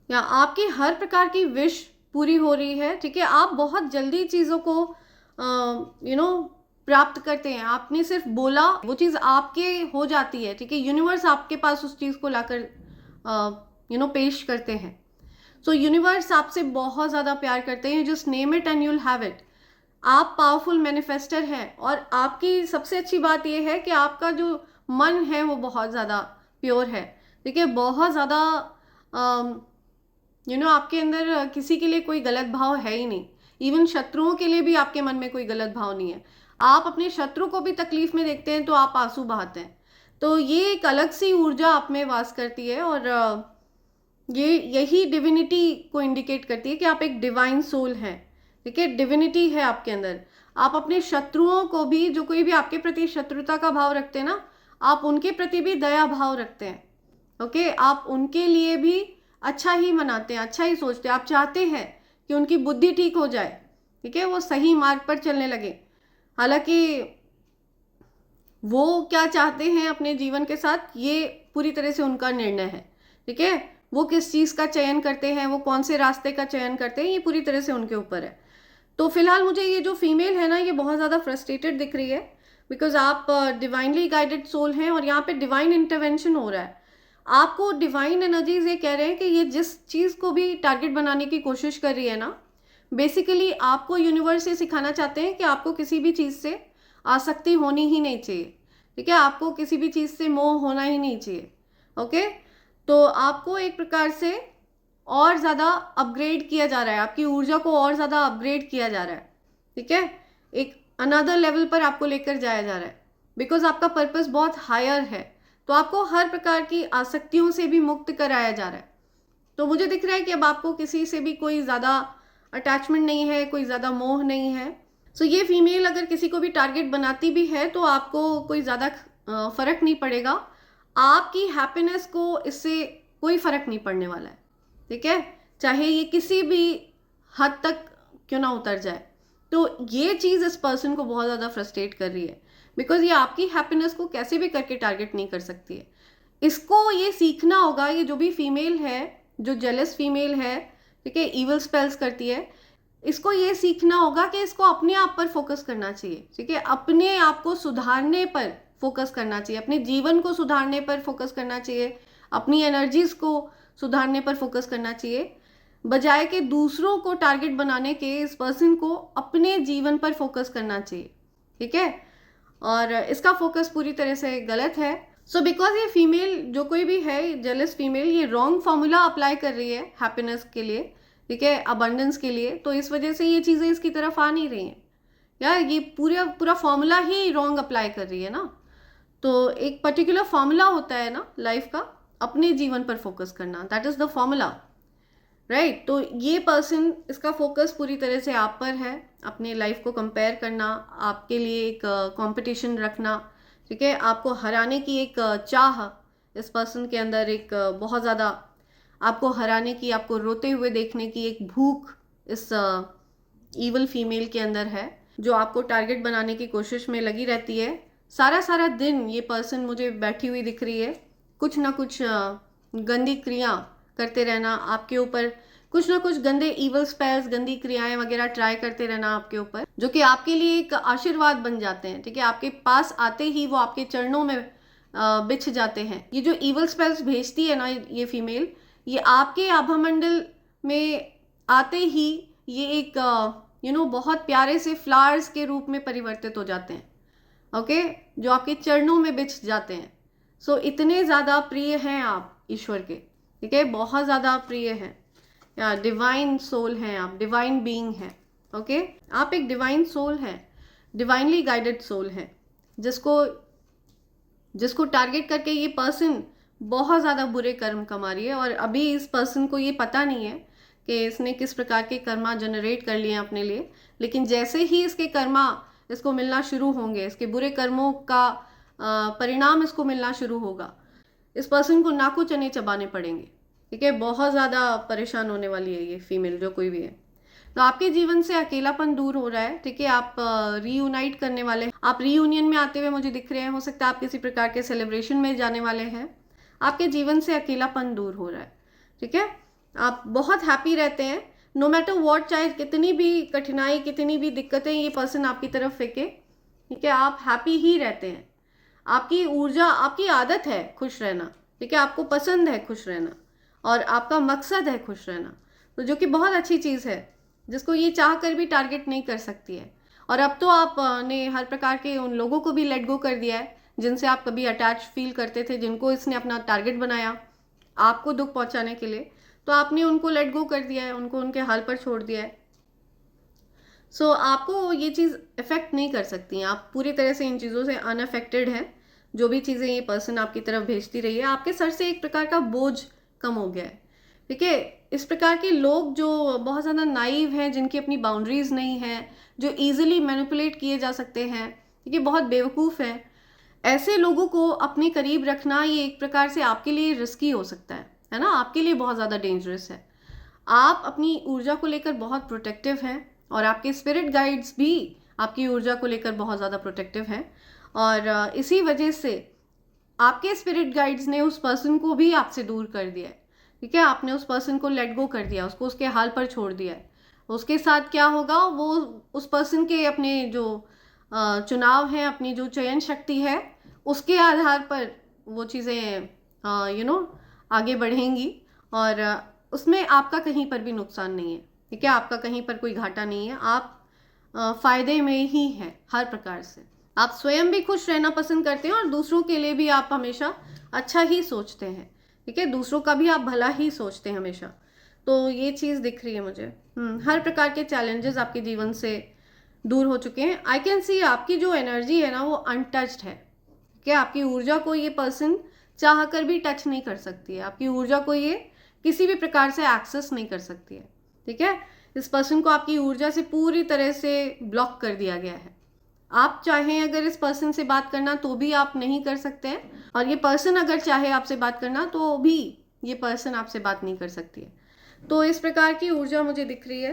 या आपकी हर प्रकार की विश पूरी हो रही है, ठीक है। आप बहुत जल्दी चीज़ों को प्राप्त करते हैं। आपने सिर्फ बोला, वो चीज़ आपके हो जाती है, ठीक है। यूनिवर्स आपके पास उस चीज़ को लाकर पेश करते हैं। सो यूनिवर्स आपसे बहुत ज़्यादा प्यार करते हैं। Just name it and you'll have it. आप पावरफुल मैनिफेस्टर हैं, और आपकी सबसे अच्छी बात यह है कि आपका जो मन है वो बहुत ज़्यादा प्योर है, ठीक है। बहुत ज़्यादा आपके अंदर किसी के लिए कोई गलत भाव है ही नहीं। इवन शत्रुओं के लिए भी आपके मन में कोई गलत भाव नहीं है। आप अपने शत्रु को भी तकलीफ में देखते हैं तो आप आंसू बहाते हैं। तो ये एक अलग सी ऊर्जा आप में वास करती है, और ये यही डिविनिटी को इंडिकेट करती है कि आप एक डिवाइन सोल हैं, ठीक है। डिविनिटी है आपके अंदर। आप अपने शत्रुओं को भी, जो कोई भी आपके प्रति शत्रुता का भाव रखते हैं ना, आप उनके प्रति भी दया भाव रखते हैं, ओके। आप उनके लिए भी अच्छा ही मनाते हैं, अच्छा ही सोचते हैं। आप चाहते हैं कि उनकी बुद्धि ठीक हो जाए, ठीक है, वो सही मार्ग पर चलने लगे। हालांकि वो क्या चाहते हैं अपने जीवन के साथ, ये पूरी तरह से उनका निर्णय है, ठीक है। वो किस चीज़ का चयन करते हैं, वो कौन से रास्ते का चयन करते हैं, ये पूरी तरह से उनके ऊपर है। तो फिलहाल मुझे ये जो फीमेल है ना, ये बहुत ज़्यादा फ्रस्ट्रेटेड दिख रही है, बिकॉज आप डिवाइनली गाइडेड सोल हैं, और यहाँ पे डिवाइन इंटरवेंशन हो रहा है। आपको डिवाइन एनर्जीज ये कह रहे हैं कि ये जिस चीज़ को भी टारगेट बनाने की कोशिश कर रही है ना, बेसिकली आपको यूनिवर्स ये सिखाना चाहते हैं कि आपको किसी भी चीज़ से आसक्ति होनी ही नहीं चाहिए, ठीक है। आपको किसी भी चीज़ से मोह होना ही नहीं चाहिए, ओके। तो आपको एक प्रकार से और ज़्यादा अपग्रेड किया जा रहा है, आपकी ऊर्जा को और ज़्यादा अपग्रेड किया जा रहा है, ठीक है। एक अनदर लेवल पर आपको लेकर जाया जा रहा है, बिकॉज आपका पर्पस बहुत हायर है। तो आपको हर प्रकार की आसक्तियों से भी मुक्त कराया जा रहा है। तो मुझे दिख रहा है कि अब आपको किसी से भी कोई ज़्यादा अटैचमेंट नहीं है, कोई ज़्यादा मोह नहीं है। सो ये फीमेल अगर किसी को भी टारगेट बनाती भी है तो आपको कोई ज़्यादा फ़र्क नहीं पड़ेगा। आपकी हैप्पीनेस को इससे कोई फ़र्क नहीं पड़ने वाला है, ठीक है, चाहे ये किसी भी हद तक क्यों ना उतर जाए। तो ये चीज़ इस पर्सन को बहुत ज़्यादा फ्रस्ट्रेट कर रही है, बिकॉज ये आपकी हैप्पीनेस को कैसे भी करके टारगेट नहीं कर सकती है। इसको ये सीखना होगा, ये जो भी फीमेल है, जो जेलस फीमेल है, ठीक है, ईवल स्पेल्स करती है, इसको ये सीखना होगा कि इसको अपने आप पर फोकस करना चाहिए, ठीक है। अपने आप को सुधारने पर फोकस करना चाहिए, अपने जीवन को सुधारने पर फोकस करना चाहिए, अपनी एनर्जीज को सुधारने पर फोकस करना चाहिए, बजाय कि दूसरों को टारगेट बनाने के इस पर्सन को अपने जीवन पर फोकस करना चाहिए, ठीक है। और इसका फोकस पूरी तरह से गलत है। सो बिकॉज ये फीमेल जो कोई भी है, जेलस फीमेल, ये रॉन्ग फॉर्मूला अप्लाई कर रही है हैप्पीनेस के लिए, ठीक है, अबंडेंस के लिए, तो इस वजह से ये चीज़ें इसकी तरफ आ नहीं रही हैं, यार ये पूरा फॉर्मूला ही रॉन्ग अप्लाई कर रही है ना। तो एक पर्टिकुलर फॉर्मूला होता है ना लाइफ का, अपने जीवन पर फोकस करना, that is the formula, right. तो ये पर्सन, इसका फोकस पूरी तरह से आप पर है, अपने लाइफ को कंपेयर करना, आपके लिए एक कंपटीशन रखना, ठीक है, आपको हराने की एक चाह इस पर्सन के अंदर, एक बहुत ज़्यादा आपको हराने की, आपको रोते हुए देखने की एक भूख इस ईवल फीमेल के अंदर है, जो आपको टारगेट बनाने की कोशिश में लगी रहती है। सारा दिन ये पर्सन मुझे बैठी हुई दिख रही है, कुछ ना कुछ गंदी क्रिया करते रहना आपके ऊपर, कुछ ना कुछ गंदे ईवल स्पेल्स, गंदी क्रियाएं वगैरह ट्राई करते रहना आपके ऊपर, जो कि आपके लिए एक आशीर्वाद बन जाते हैं, ठीक है। आपके पास आते ही वो आपके चरणों में बिछ जाते हैं। ये जो ईवल स्पेल्स भेजती है ना ये फीमेल, ये आपके आभामंडल में आते ही ये एक बहुत प्यारे से फ्लावर्स के रूप में परिवर्तित हो जाते हैं, ओके, जो आपके चरणों में बिछ जाते हैं। सो इतने ज़्यादा प्रिय हैं आप ईश्वर के, ठीक है, बहुत ज़्यादा प्रिय हैं, या डिवाइन सोल हैं आप, डिवाइन बीइंग हैं, ओके। आप एक डिवाइन सोल हैं, डिवाइनली गाइडेड सोल हैं, जिसको टारगेट करके ये पर्सन बहुत ज़्यादा बुरे कर्म कमा रही है। और अभी इस पर्सन को ये पता नहीं है कि इसने किस प्रकार के कर्मा जनरेट कर लिए अपने लिए, लेकिन जैसे ही इसके कर्मा इसको मिलना शुरू होंगे, इसके बुरे कर्मों का परिणाम इसको मिलना शुरू होगा, इस पर्सन को नाकू चने चबाने पड़ेंगे। ठीक है, बहुत ज़्यादा परेशान होने वाली है ये फीमेल जो कोई भी है। तो आपके जीवन से अकेलापन दूर हो रहा है। ठीक है, आप रीयूनाइट करने वाले हैं, आप रीयूनियन में आते हुए मुझे दिख रहे हैं। हो सकता है आप किसी प्रकार के सेलिब्रेशन में जाने वाले हैं। आपके जीवन से अकेलापन दूर हो रहा है। ठीक है, आप बहुत हैप्पी रहते हैं नो मैटर वॉट, चाहे कितनी भी कठिनाई, कितनी भी दिक्कतें ये पर्सन आपकी तरफ फेंके। ठीक है, आप हैप्पी ही रहते हैं। आपकी ऊर्जा, आपकी आदत है खुश रहना। ठीक है, आपको पसंद है खुश रहना और आपका मकसद है खुश रहना, तो जो कि बहुत अच्छी चीज़ है, जिसको ये चाह कर भी टारगेट नहीं कर सकती है। और अब तो आपने हर प्रकार के उन लोगों को भी लेट गो कर दिया है जिनसे आप कभी अटैच फील करते थे, जिनको इसने अपना टारगेट बनाया आपको दुख पहुंचाने के लिए, तो आपने उनको लेट गो कर दिया है, उनको उनके हाल पर छोड़ दिया है। सो आपको ये चीज़ इफेक्ट नहीं कर सकती हैं, आप पूरी तरह से इन चीज़ों से अनअफेक्टेड हैं। जो भी चीज़ें ये पर्सन आपकी तरफ भेजती रही है, आपके सर से एक प्रकार का बोझ कम हो गया है। ठीक है, इस प्रकार के लोग जो बहुत ज़्यादा नाइव हैं, जिनकी अपनी बाउंड्रीज नहीं है, जो ईजिली मैनिपुलेट किए जा सकते हैं, ठीक है, बहुत बेवकूफ़ हैं, ऐसे लोगों को अपने करीब रखना ये एक प्रकार से आपके लिए रिस्की हो सकता है ना, आपके लिए बहुत ज़्यादा डेंजरस है। आप अपनी ऊर्जा को लेकर बहुत प्रोटेक्टिव हैं और आपके स्पिरिट गाइड्स भी आपकी ऊर्जा को लेकर बहुत ज़्यादा प्रोटेक्टिव हैं, और इसी वजह से आपके स्पिरिट गाइड्स ने उस पर्सन को भी आपसे दूर कर दिया है। ठीक है, आपने उस पर्सन को लेट गो कर दिया, उसको उसके हाल पर छोड़ दिया है। उसके साथ क्या होगा, वो उस पर्सन के अपने जो चुनाव हैं, अपनी जो चयन शक्ति है, उसके आधार पर वो चीज़ें आगे बढ़ेंगी, और उसमें आपका कहीं पर भी नुकसान नहीं है। ठीक है, आपका कहीं पर कोई घाटा नहीं है, आप फ़ायदे में ही हैं हर प्रकार से। आप स्वयं भी खुश रहना पसंद करते हैं और दूसरों के लिए भी आप हमेशा अच्छा ही सोचते हैं। ठीक है, दूसरों का भी आप भला ही सोचते हैं हमेशा। तो ये चीज़ दिख रही है मुझे। हर प्रकार के चैलेंजेस आपके जीवन से दूर हो चुके हैं। आई कैन सी आपकी जो एनर्जी है ना, वो अनटच्ड है। ठीक है, आपकी ऊर्जा को ये पर्सन चाह कर भी टच नहीं कर सकती है, आपकी ऊर्जा को ये किसी भी प्रकार से एक्सेस नहीं कर सकती है। ठीक है, इस पर्सन को आपकी ऊर्जा से पूरी तरह से ब्लॉक कर दिया गया है। आप चाहें अगर इस पर्सन से बात करना तो भी आप नहीं कर सकते हैं, और ये पर्सन अगर चाहे आपसे बात करना तो भी ये पर्सन आपसे बात नहीं कर सकती है। तो इस प्रकार की ऊर्जा मुझे दिख रही है।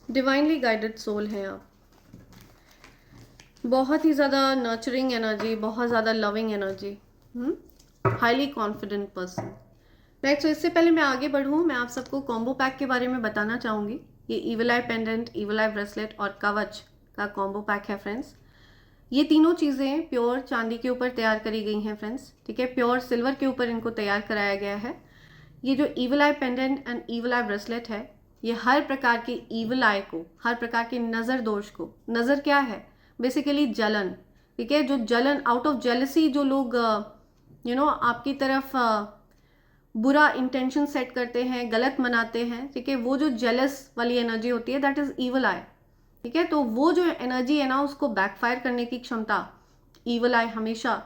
डिवाइनली गाइडेड सोल हैं आप, बहुत ही ज़्यादा नर्चरिंग एनर्जी, बहुत ज़्यादा loving energy, highly confident person. Right, so इससे पहले मैं आगे बढ़ूँ, मैं आप सबको कॉम्बो पैक के बारे में बताना चाहूँगी। ये ईविल आई पेंडेंट, ईविल आई ब्रेसलेट और कवच का कॉम्बो पैक है फ्रेंड्स। ये तीनों चीज़ें प्योर चांदी के ऊपर तैयार करी गई हैं फ्रेंड्स। ठीक है, प्योर सिल्वर के ऊपर इनको तैयार कराया गया है। ये जो evil I pendant and evil I bracelet है, ये हर प्रकार के ईविल आई को, हर प्रकार के नज़र दोष को, नज़र क्या है, बेसिकली जलन। ठीक है, जो जलन, आउट ऑफ जेलसी जो लोग आपकी तरफ बुरा इंटेंशन सेट करते हैं, गलत मनाते हैं, ठीक है, वो जो जेलस वाली एनर्जी होती है, दैट इज ईविल आई। ठीक है, तो वो जो एनर्जी है ना, उसको बैकफायर करने की क्षमता ईविल आई हमेशा,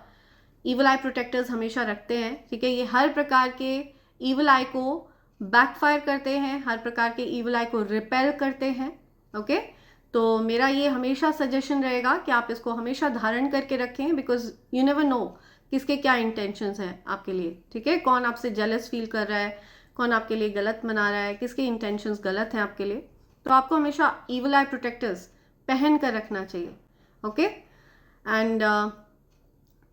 ईविल आई प्रोटेक्टर्स हमेशा रखते हैं। ठीक है, ये हर प्रकार के ईविल आई को बैकफायर करते हैं, हर प्रकार के ईविल आई को रिपेल करते हैं। ओके, तो मेरा ये हमेशा सजेशन रहेगा कि आप इसको हमेशा धारण करके रखें, बिकॉज यू नेवर नो किसके क्या इंटेंशंस हैं आपके लिए। ठीक है, कौन आपसे जेलस फील कर रहा है, कौन आपके लिए गलत मना रहा है, किसके इंटेंशंस गलत हैं आपके लिए। तो आपको हमेशा ईविल आई प्रोटेक्टर्स पहन कर रखना चाहिए। ओके, एंड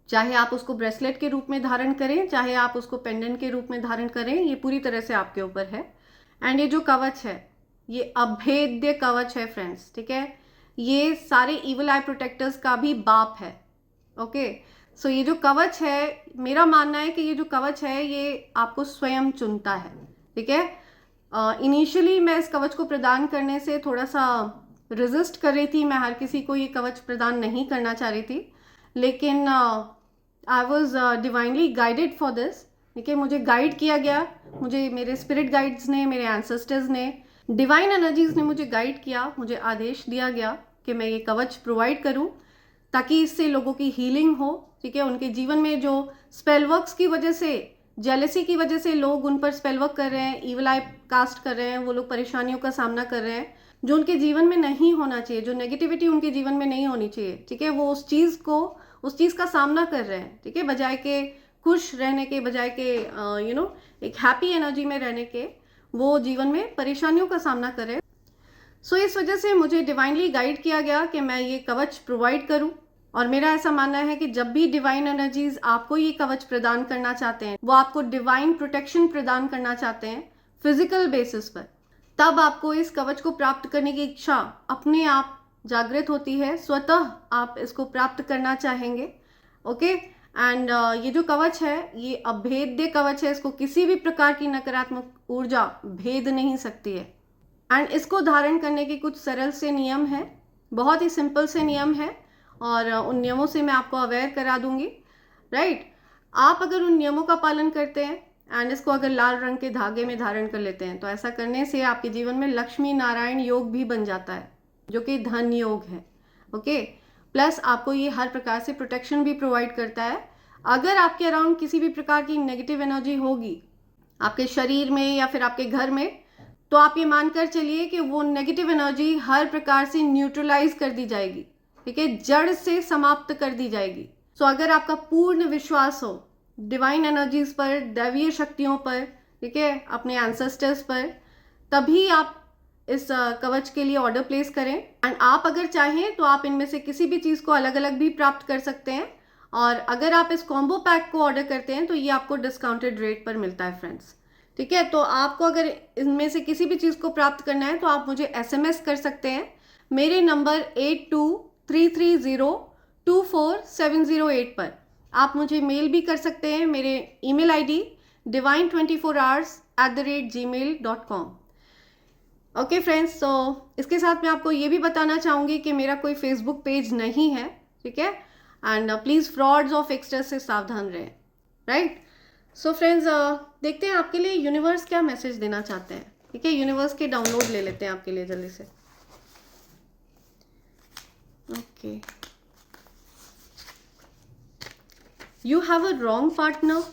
चाहे आप उसको ब्रेसलेट के रूप में धारण करें, चाहे आप उसको पेंडेंट के रूप में धारण करें, ये पूरी तरह से आपके ऊपर है। एंड ये जो कवच है, ये अभेद्य कवच है फ्रेंड्स। ठीक है, ये सारे ईविल आई प्रोटेक्टर्स का भी बाप है। ओके, सो ये जो कवच है, मेरा मानना है कि ये जो कवच है, ये आपको स्वयं चुनता है। ठीक है, इनिशियली मैं इस कवच को प्रदान करने से थोड़ा सा रेजिस्ट कर रही थी, मैं हर किसी को ये कवच प्रदान नहीं करना चाह रही थी, लेकिन I was divinely guided for this. ठीक है, मुझे गाइड किया गया, मुझे मेरे स्पिरिट गाइड्स ने, मेरे एंसेस्टर्स ने, डिवाइन एनर्जीज ने मुझे गाइड किया, मुझे आदेश दिया गया कि मैं ये कवच प्रोवाइड करूं ताकि इससे लोगों की हीलिंग हो। ठीक है, उनके जीवन में जो स्पेल वर्क्स की वजह से जेलसी की वजह से लोग उन पर स्पेल वर्क कर रहे हैं, इविल आई कास्ट कर रहे हैं, वो लोग परेशानियों का सामना कर रहे हैं जो उनके जीवन में नहीं होना चाहिए, जो नेगेटिविटी उनके जीवन में नहीं होनी चाहिए, ठीक है, वो उस चीज़ का सामना कर रहे हैं, ठीक है, बजाय के खुश रहने के, बजाय के एक हैप्पी एनर्जी में रहने के, वो जीवन में परेशानियों का सामना कर रहे हैं। सो इस वजह से मुझे डिवाइनली गाइड किया गया कि मैं ये कवच प्रोवाइड करूं, और मेरा ऐसा मानना है कि जब भी डिवाइन एनर्जीज आपको ये कवच प्रदान करना चाहते हैं, वो आपको डिवाइन प्रोटेक्शन प्रदान करना चाहते हैं फिजिकल बेसिस पर, तब आपको इस कवच को प्राप्त करने की इच्छा अपने आप जागृत होती है, स्वतः आप इसको प्राप्त करना चाहेंगे। ओके, एंड ये जो कवच है ये अभेद्य कवच है, इसको किसी भी प्रकार की नकारात्मक ऊर्जा भेद नहीं सकती है। एंड इसको धारण करने के कुछ सरल से नियम है, बहुत ही सिंपल से नियम है, और उन नियमों से मैं आपको अवेयर करा दूंगी, राइट। आप अगर उन नियमों का पालन करते हैं एंड इसको अगर लाल रंग के धागे में धारण कर लेते हैं, तो ऐसा करने से आपके जीवन में लक्ष्मी नारायण योग भी बन जाता है, जो कि धन योग है। ओके, प्लस आपको ये हर प्रकार से प्रोटेक्शन भी प्रोवाइड करता है। अगर आपके अराउंड किसी भी प्रकार की नेगेटिव एनर्जी होगी आपके शरीर में या फिर आपके घर में, तो आप ये मानकर चलिए कि वो नेगेटिव एनर्जी हर प्रकार से न्यूट्रलाइज कर दी जाएगी, ठीक है, जड़ से समाप्त कर दी जाएगी। सो अगर आपका पूर्ण विश्वास हो डिवाइन एनर्जीज पर, दैवीय शक्तियों पर, ठीक है, अपने एंसेस्टर्स पर, तभी आप इस कवच के लिए ऑर्डर प्लेस करें। एंड आप अगर चाहें तो आप इनमें से किसी भी चीज़ को अलग अलग भी प्राप्त कर सकते हैं, और अगर आप इस कॉम्बो पैक को ऑर्डर करते हैं तो ये आपको डिस्काउंटेड रेट पर मिलता है फ्रेंड्स, ठीक है। तो आपको अगर इनमें से किसी भी चीज़ को प्राप्त करना है तो आप मुझे SMS कर सकते हैं मेरे नंबर 8233024708 पर। आप मुझे मेल भी कर सकते हैं, मेरे email ID divine24hours@gmail.com। Okay friends, तो इसके साथ मैं आपको ये भी बताना चाहूँगी कि मेरा कोई फेसबुक पेज नहीं है, ठीक है, एंड प्लीज़ फ्रॉड्स और फिक्सर्स से सावधान रहें, राइट। सो फ्रेंड्स, देखते हैं आपके लिए यूनिवर्स क्या मैसेज देना चाहते हैं, ठीक है। यूनिवर्स के डाउनलोड ले लेते हैं आपके लिए जल्दी से। Okay, you have a wrong partner.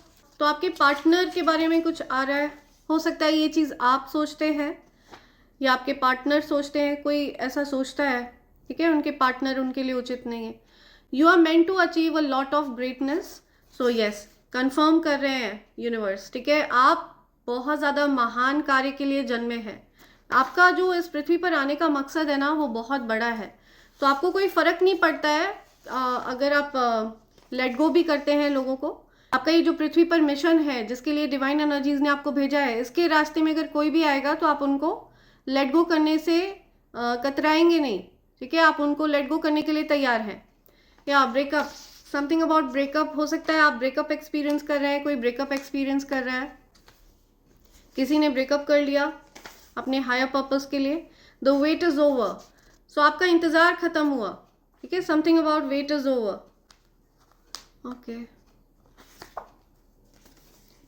तो आपके पार्टनर के बारे में कुछ आ रहा है, हो सकता है ये चीज़ आप सोचते हैं या आपके पार्टनर सोचते हैं, कोई ऐसा सोचता है, ठीक है, उनके पार्टनर उनके लिए उचित नहीं है। You are meant to achieve a lot of greatness. So yes, confirm कर रहे हैं यूनिवर्स, ठीक है, आप बहुत ज़्यादा महान कार्य के लिए जन्मे हैं। आपका जो इस पृथ्वी पर आने का मकसद है ना, वो बहुत बड़ा है। तो आपको कोई फ़र्क नहीं पड़ता है अगर आप लेट गो भी करते हैं लोगों को। आपका ये जो पृथ्वी पर मिशन है जिसके लिए डिवाइन एनर्जीज ने आपको भेजा है, इसके रास्ते में अगर कोई भी आएगा तो आप उनको लेट गो करने से कतराएंगे नहीं, ठीक है, आप उनको लेट गो करने के लिए तैयार हैं। या ब्रेकअप, समथिंग अबाउट ब्रेकअप, हो सकता है आप ब्रेकअप एक्सपीरियंस कर रहे हैं, कोई ब्रेकअप एक्सपीरियंस कर रहा है, किसी ने ब्रेकअप कर लिया अपने हायर पर्पस के लिए। The wait is over. So आपका इंतजार खत्म हुआ, ठीक है, something about wait is over. Okay,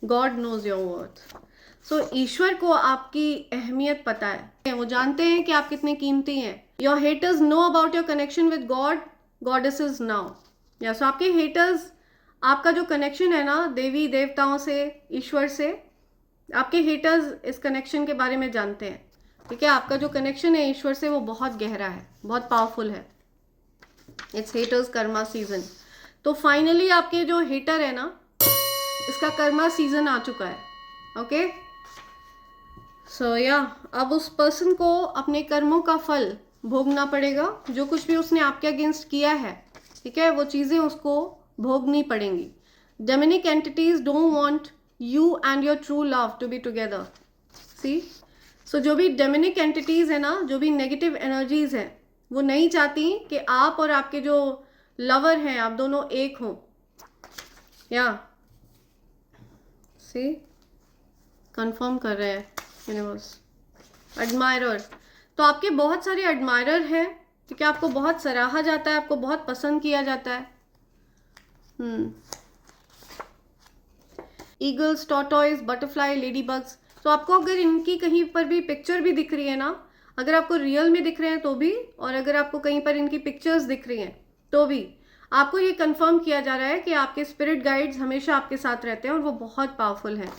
God knows your worth. So ईश्वर को आपकी अहमियत पता है, वो जानते हैं कि आप कितने कीमती हैं। Your haters know about your connection with God, goddesses now. या सो आपके हेटर्स, आपका जो कनेक्शन है ना देवी देवताओं से, ईश्वर से, आपके हेटर्स इस कनेक्शन के बारे में जानते हैं, ठीक है। आपका जो कनेक्शन है ईश्वर से वो बहुत गहरा है, बहुत पावरफुल है। It's haters Karma season. तो फाइनली आपके जो हेटर है ना, इसका कर्मा सीजन आ चुका है। ओके, सो या अब उस पर्सन को अपने कर्मों का फल भोगना पड़ेगा। जो कुछ भी उसने आपके अगेंस्ट किया है, ठीक है, वो चीज़ें उसको भोगनी पड़ेंगी। Demonic entities don't want you and your true love to be together. See, so जो भी डेमोनिक एंटिटीज है ना, जो भी नेगेटिव एनर्जीज हैं, वो नहीं चाहती कि आप और आपके जो लवर हैं, आप दोनों एक हों। या सी, कंफर्म कर रहे हैं यूनिवर्स। एडमायरर, तो आपके बहुत सारे एडमायरर हैं, ठीक है, आपको बहुत सराहा जाता है, आपको बहुत पसंद किया जाता है। Eagles, tortoise, butterfly, lady bugs. तो आपको अगर इनकी कहीं पर भी पिक्चर भी दिख रही है ना, अगर आपको रियल में दिख रहे हैं तो भी, और अगर आपको कहीं पर इनकी पिक्चर्स दिख रही हैं तो भी, आपको ये कंफर्म किया जा रहा है कि आपके स्पिरिट गाइड्स हमेशा आपके साथ रहते हैं और वो बहुत पावरफुल हैं,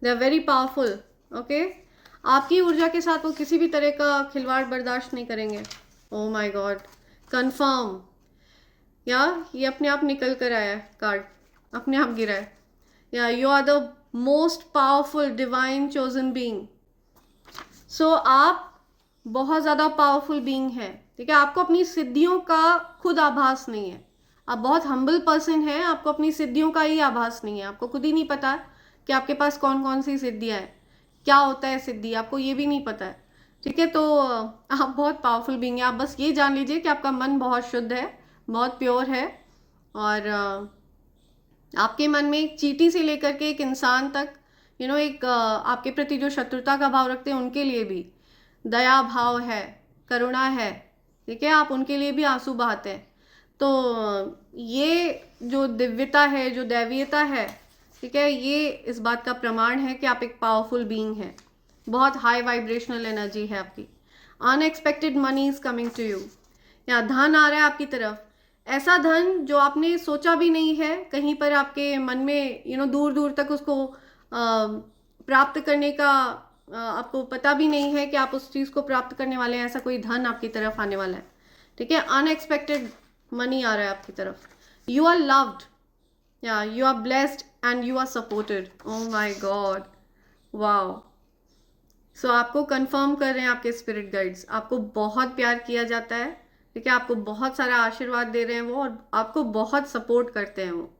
they are very powerful. Okay, आपकी ऊर्जा के साथ वो किसी भी तरह का खिलवाड़ बर्दाश्त नहीं करेंगे। ओह माय गॉड, कंफर्म। या ये अपने आप निकल कर आया है, कार्ड अपने आप गिरा है। या you are the most powerful divine chosen being. So आप बहुत ज़्यादा पावरफुल बीइंग है, ठीक है। आपको अपनी सिद्धियों का खुद आभास नहीं है, आप बहुत हम्बल पर्सन हैं, आपको अपनी सिद्धियों का ही आभास नहीं है, आपको खुद ही नहीं पता कि आपके पास कौन कौन सी सिद्धियाँ हैं, क्या होता है सिद्धि, आपको ये भी नहीं पता है, ठीक है। तो आप बहुत पावरफुल बीइंग हैं। आप बस ये जान लीजिए कि आपका मन बहुत शुद्ध है, बहुत प्योर है, और आपके मन में एक चींटी से लेकर के एक इंसान तक, एक आपके प्रति जो शत्रुता का भाव रखते हैं उनके लिए भी दया भाव है, करुणा है, ठीक है। आप उनके लिए भी आंसू बहाते हैं। तो ये जो दिव्यता है, जो दैवीयता है, ठीक है, ये इस बात का प्रमाण है कि आप एक पावरफुल बीइंग हैं। बहुत हाई वाइब्रेशनल एनर्जी है आपकी। Unexpected money is coming to you, या धन आ रहा है आपकी तरफ, ऐसा धन जो आपने सोचा भी नहीं है, कहीं पर आपके मन में दूर दूर तक उसको प्राप्त करने का आपको पता भी नहीं है कि आप उस चीज़ को प्राप्त करने वाले हैं। ऐसा कोई धन आपकी तरफ आने वाला है, ठीक है। अनएक्सपेक्टेड मनी आ रहा है आपकी तरफ। यू आर लव्ड, या you are blessed and you are supported. Oh my God, wow. So आपको कंफर्म कर रहे हैं आपके स्पिरिट गाइड्स, आपको बहुत प्यार किया जाता है, ठीक है। आपको बहुत सारा आशीर्वाद दे रहे हैं वो, और आपको बहुत सपोर्ट करते हैं वो।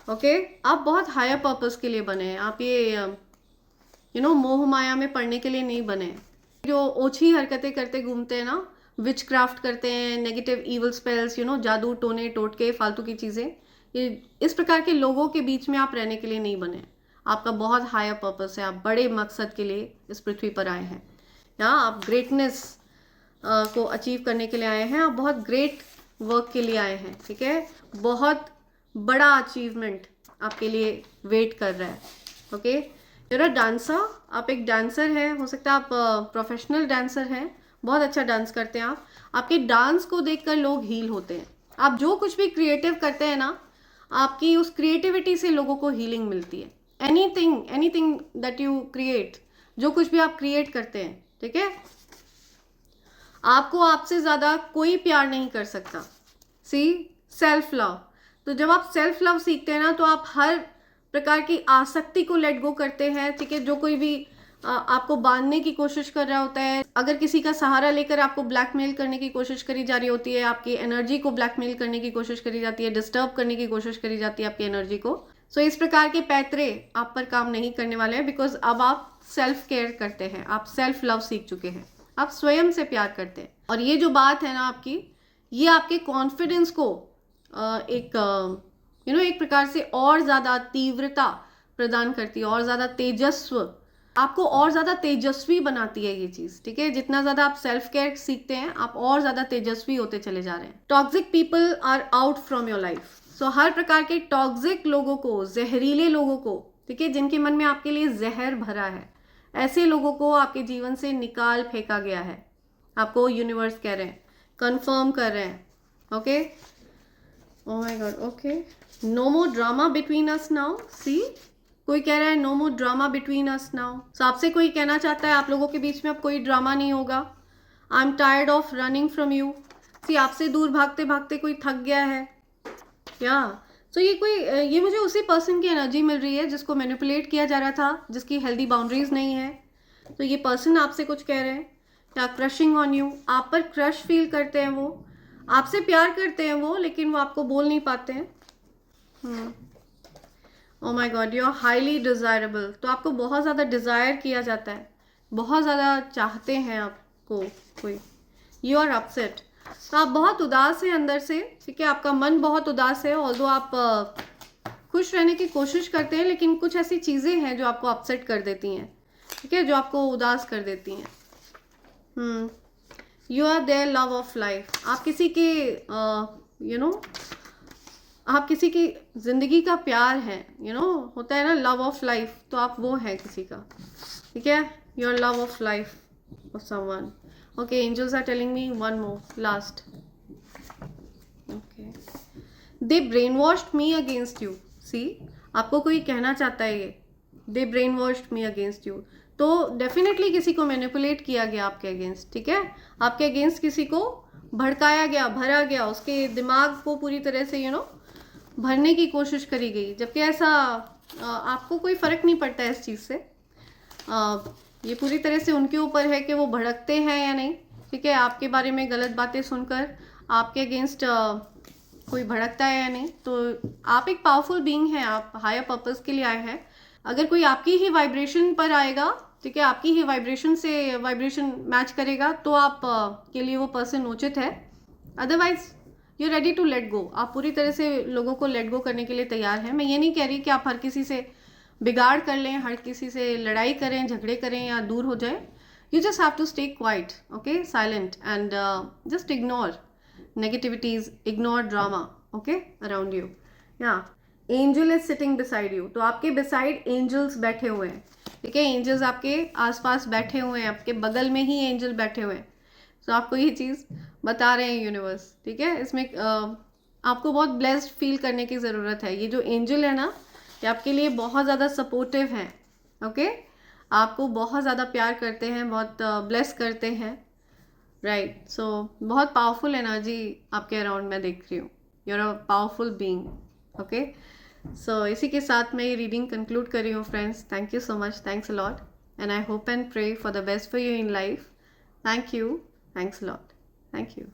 ओके, आप बहुत हायर पर्पस के लिए बने हैं। आप ये मोह माया में पड़ने के लिए नहीं बने हैं। जो ओछी हरकतें करते घूमते हैं ना, विच क्राफ्ट करते हैं, नेगेटिव इवल स्पेल्स, जादू टोने टोटके फालतू की चीज़ें, ये इस प्रकार के लोगों के बीच में आप रहने के लिए नहीं बने हैं। आपका बहुत हायर पर्पस है, आप बड़े मकसद के लिए इस पृथ्वी पर आए हैं, या आप ग्रेटनेस को अचीव करने के लिए आए हैं, आप बहुत ग्रेट वर्क के लिए आए हैं, ठीक है। बहुत बड़ा अचीवमेंट आपके लिए वेट कर रहा है। ओके, यूर अ डांसर, आप एक डांसर हैं, हो सकता है आप प्रोफेशनल डांसर हैं, बहुत अच्छा डांस करते हैं आप। आपके डांस को देखकर लोग हील होते हैं। आप जो कुछ भी क्रिएटिव करते हैं ना, आपकी उस क्रिएटिविटी से लोगों को हीलिंग मिलती है। एनीथिंग दैट यू क्रिएट, जो कुछ भी आप क्रिएट करते हैं, ठीक है, आपको आपसे ज़्यादा कोई प्यार नहीं कर सकता। सी, सेल्फ लव। तो जब आप सेल्फ लव सीखते हैं ना, तो आप हर प्रकार की आसक्ति को लेट गो करते हैं, ठीक है। जो कोई भी आपको बांधने की कोशिश कर रहा होता है, अगर किसी का सहारा लेकर आपको ब्लैकमेल करने की कोशिश करी जा रही होती है, आपकी एनर्जी को ब्लैकमेल करने की कोशिश करी जाती है, डिस्टर्ब करने की कोशिश करी जाती है आपकी एनर्जी को, सो इस प्रकार के पैतरे आप पर काम नहीं करने वाले हैं, बिकॉज अब आप सेल्फ केयर करते हैं, आप सेल्फ लव सीख चुके हैं, आप स्वयं से प्यार करते हैं। और ये जो बात है ना आपकी, ये आपके कॉन्फिडेंस को एक प्रकार से और ज़्यादा तीव्रता प्रदान करती है, और ज़्यादा तेजस्व, आपको और ज़्यादा तेजस्वी बनाती है ये चीज़, ठीक है। जितना ज़्यादा आप सेल्फ केयर सीखते हैं, आप और ज़्यादा तेजस्वी होते चले जा रहे हैं। Toxic people are out from your life. So हर प्रकार के टॉक्सिक लोगों को, जहरीले लोगों को, ठीक है, जिनके मन में आपके लिए जहर भरा है, ऐसे लोगों को आपके जीवन से निकाल फेंका गया है। आपको यूनिवर्स कह रहे हैं, कंफर्म कर रहे हैं। Okay, oh my God, okay, no more drama between us now. See, कोई कह रहा है no more drama between us now. So आपसे कोई कहना चाहता है आप लोगों के बीच में अब कोई ड्रामा नहीं होगा। I am tired of running from you. See, आपसे दूर भागते भागते कोई थक गया है, या सो ये मुझे उसी पर्सन की एनर्जी मिल रही है जिसको मैनिपुलेट किया जा रहा था, जिसकी हेल्दी बाउंड्रीज नहीं है। तो ये पर्सन आपसे कुछ कह रहे हैं, या क्रशिंग ऑन यू, आप पर क्रश फील करते हैं, वो आपसे प्यार करते हैं वो, लेकिन वो आपको बोल नहीं पाते हैं। Oh my God, you are highly desirable. तो आपको बहुत ज़्यादा डिज़ायर किया जाता है, बहुत ज़्यादा चाहते हैं आपको कोई। यू आर अपसेट, तो आप बहुत उदास हैं अंदर से, ठीक है। आपका मन बहुत उदास है, ऑल्दो आप खुश रहने की कोशिश करते हैं, लेकिन कुछ ऐसी चीज़ें हैं जो आपको अपसेट कर देती हैं, ठीक है, जो आपको उदास कर देती हैं। You are their love of life. आप किसी के आप किसी की ज़िंदगी का प्यार है, होता है ना लव ऑफ लाइफ, तो आप वो हैं किसी का, ठीक है। Your love of life for someone. Okay, angels are telling me one more last. Okay, they brainwashed me against you. See, आपको कोई कहना चाहता है ये, they brainwashed me against you, तो डेफिनेटली किसी को मैनिपुलेट किया गया आपके अगेंस्ट, ठीक है, आपके अगेंस्ट किसी को भड़काया गया, भरा गया, उसके दिमाग को पूरी तरह से भरने की कोशिश करी गई, जबकि ऐसा आपको कोई फ़र्क नहीं पड़ता है इस चीज़ से। ये पूरी तरह से उनके ऊपर है कि वो भड़कते हैं या नहीं, ठीक है, आपके बारे में गलत बातें सुनकर आपके अगेंस्ट कोई भड़कता है या नहीं। तो आप एक पावरफुल बीइंग हैं, आप हायर पर्पस के लिए आए हैं। अगर कोई आपकी ही वाइब्रेशन पर आएगा, ठीक है, आपकी ही वाइब्रेशन से वाइब्रेशन मैच करेगा, तो आप के लिए वो पर्सन उचित है। Otherwise you ready to let go, आप पूरी तरह से लोगों को लेट गो करने के लिए तैयार हैं। मैं ये नहीं कह रही कि आप हर किसी से बिगाड़ कर लें, हर किसी से लड़ाई करें, झगड़े करें या दूर हो जाए। You just have to stay quiet, okay, silent, and just ignore negativities, ignore drama, okay, around you. Yeah, angel is sitting beside you, तो आपके beside angels बैठे हुए हैं, ठीक है, angels आपके आसपास बैठे हुए हैं, आपके बगल में ही angel बैठे हुए हैं। तो आपको ये चीज़ बता रहे हैं यूनिवर्स, ठीक है। इसमें आपको बहुत ब्लेस्ड फील करने की ज़रूरत है। ये जो एंजल है ना, ये आपके लिए बहुत ज़्यादा सपोर्टिव हैं, ओके, आपको बहुत ज़्यादा प्यार करते हैं, बहुत ब्लेस करते हैं, राइट। सो बहुत पावरफुल एनर्जी आपके अराउंड मैं देख रही हूँ, you are a powerful being, okay. So इसी के साथ मैं ये रीडिंग कंक्लूड कर रही हूँ friends. Thank you so much, thanks a lot, and I hope and pray for the best for you in life. Thank you, thanks a lot, thank you.